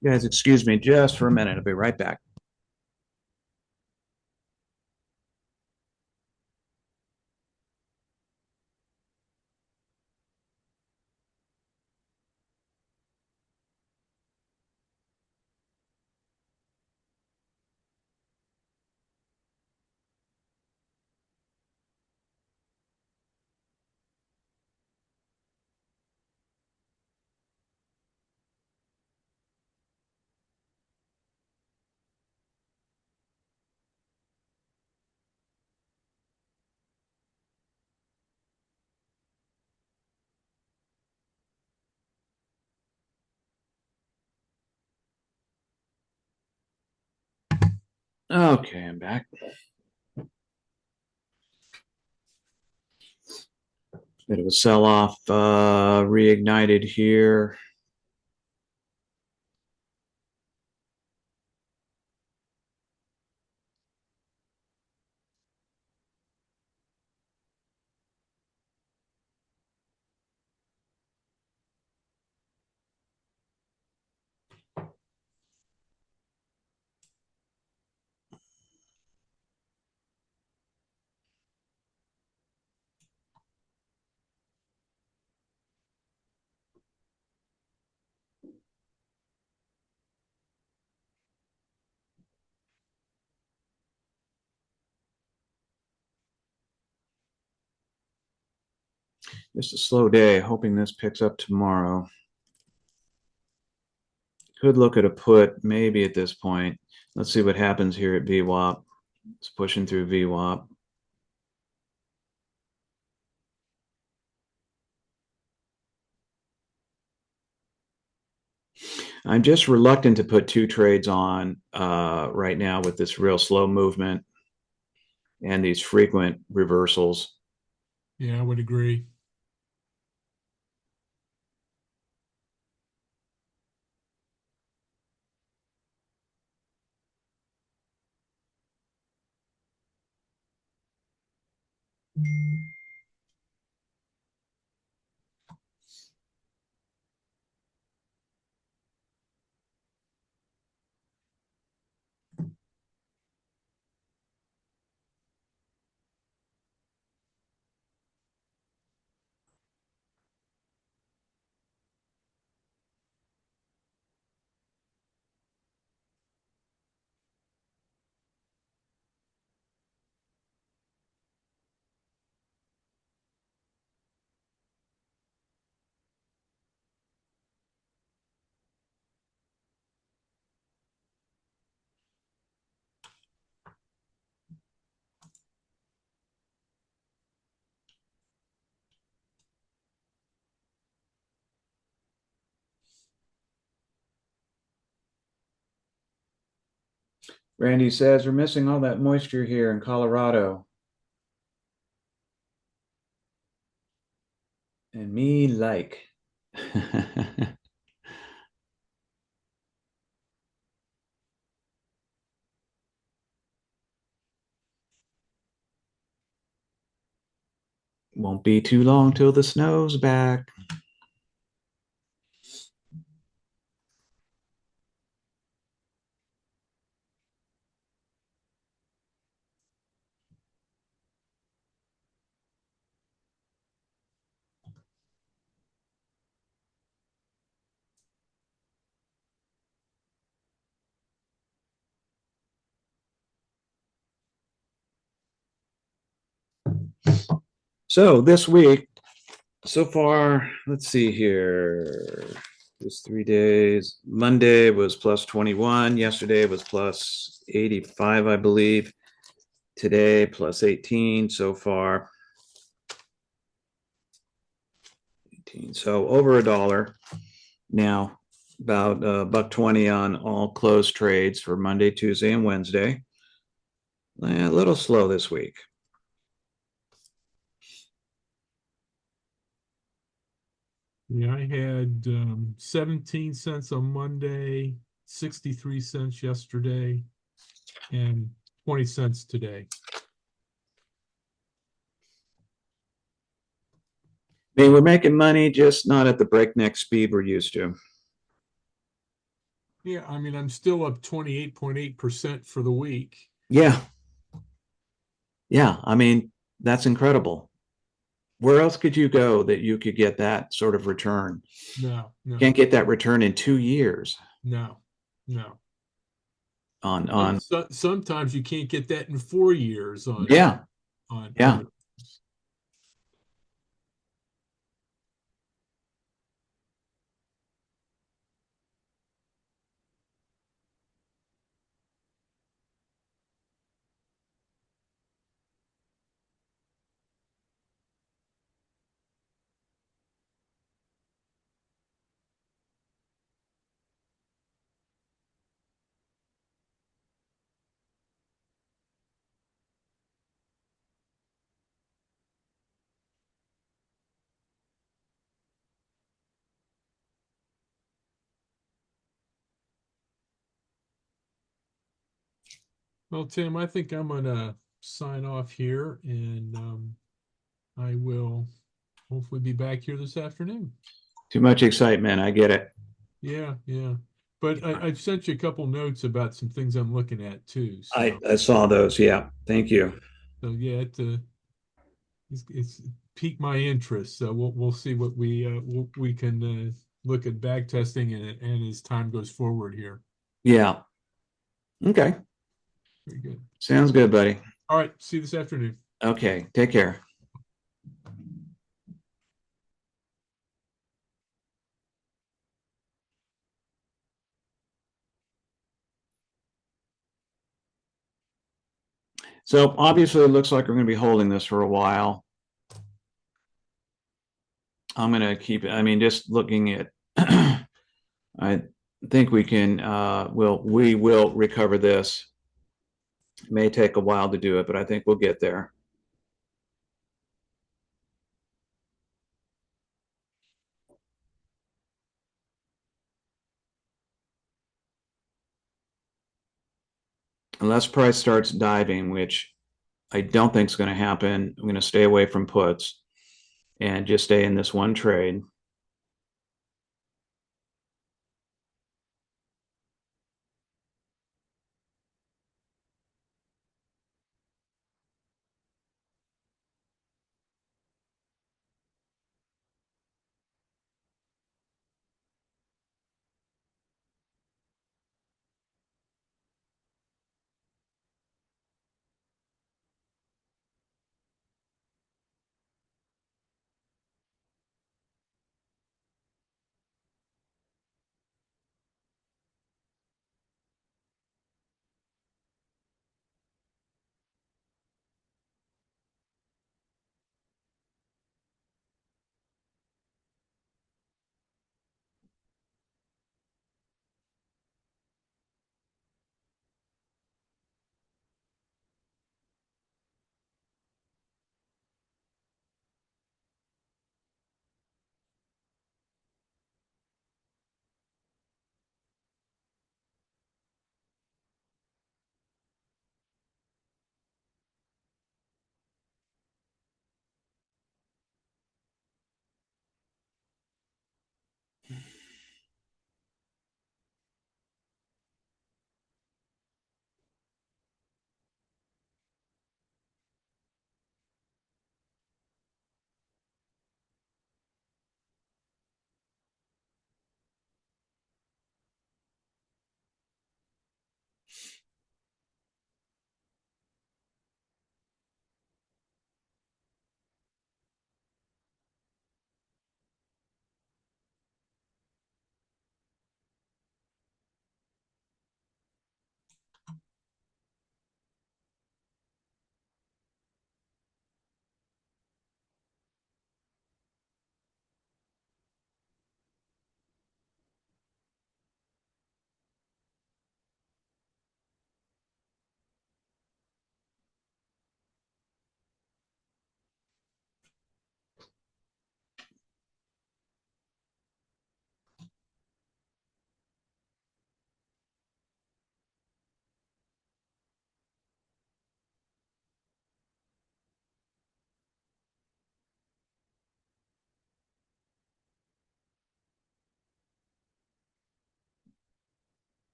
You guys, excuse me just for a minute. I'll be right back. Okay, I'm back. Bit of a sell-off reignited here. Just a slow day, hoping this picks up tomorrow. Could look at a put maybe at this point. Let's see what happens here at VWAP. It's pushing through VWAP. I'm just reluctant to put two trades on right now with this real slow movement and these frequent reversals. Yeah, I would agree. Randy says we're missing all that moisture here in Colorado. And me like. Won't be too long till the snow's back. So this week, so far, let's see here. This 3 days. Monday was plus 21. Yesterday was plus 85, I believe. Today, plus 18 so far. 18. So over $1. Now, about $1.20 on all closed trades for Monday, Tuesday, and Wednesday. A little slow this week. Yeah, I had 17 cents on Monday, 63 cents yesterday, and 20 cents today. I mean, we're making money, just not at the breakneck speed we're used to. Yeah, I mean, I'm still up 28.8% for the week. Yeah. Yeah. I mean, that's incredible. Where else could you go that you could get that sort of return? No, no, Can't get that return in 2 years no, no. on Sometimes you can't get that in 4 years yeah, yeah. on Well, Tim, I think I'm gonna sign off here and I will hopefully be back here this afternoon. Too much excitement. I get it. Yeah, yeah. But I've sent you a couple notes about some things I'm looking at too. I saw those. Yeah. Thank you. So yeah, it's piqued my interest. So we'll see what we can look at back testing and as time goes forward here. Yeah. Okay. Very good. Sounds good, buddy. All right, see you this afternoon. Okay. Take care. So obviously it looks like we're going to be holding this for a while. I'm going to keep it. I mean, just looking at, I think we can, we will recover this. It may take a while to do it, but I think we'll get there. Unless price starts diving, which I don't think is going to happen. I'm going to stay away from puts and just stay in this one trade.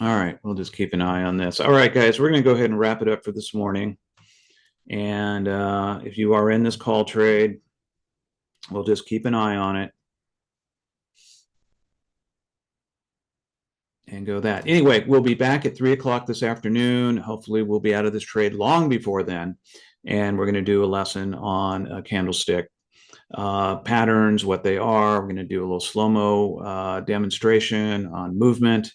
All right, we'll just keep an eye on this. All right, guys, we're going to go ahead and wrap it up for this morning. And if you are in this call trade, we'll just keep an eye on it. And go that. Anyway, we'll be back at 3 o'clock this afternoon. Hopefully, we'll be out of this trade long before then. And we're going to do a lesson on candlestick patterns, what they are. We're going to do a little slow-mo demonstration on movement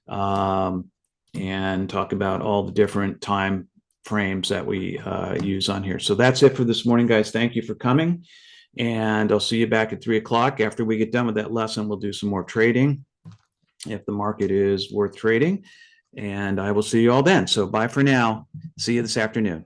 and talk about all the different time frames that we use on here. So that's it for this morning, guys. Thank you for coming. And I'll see you back at 3 o'clock. After we get done with that lesson, we'll do some more trading if the market is worth trading. And I will see you all then. So bye for now. See you this afternoon.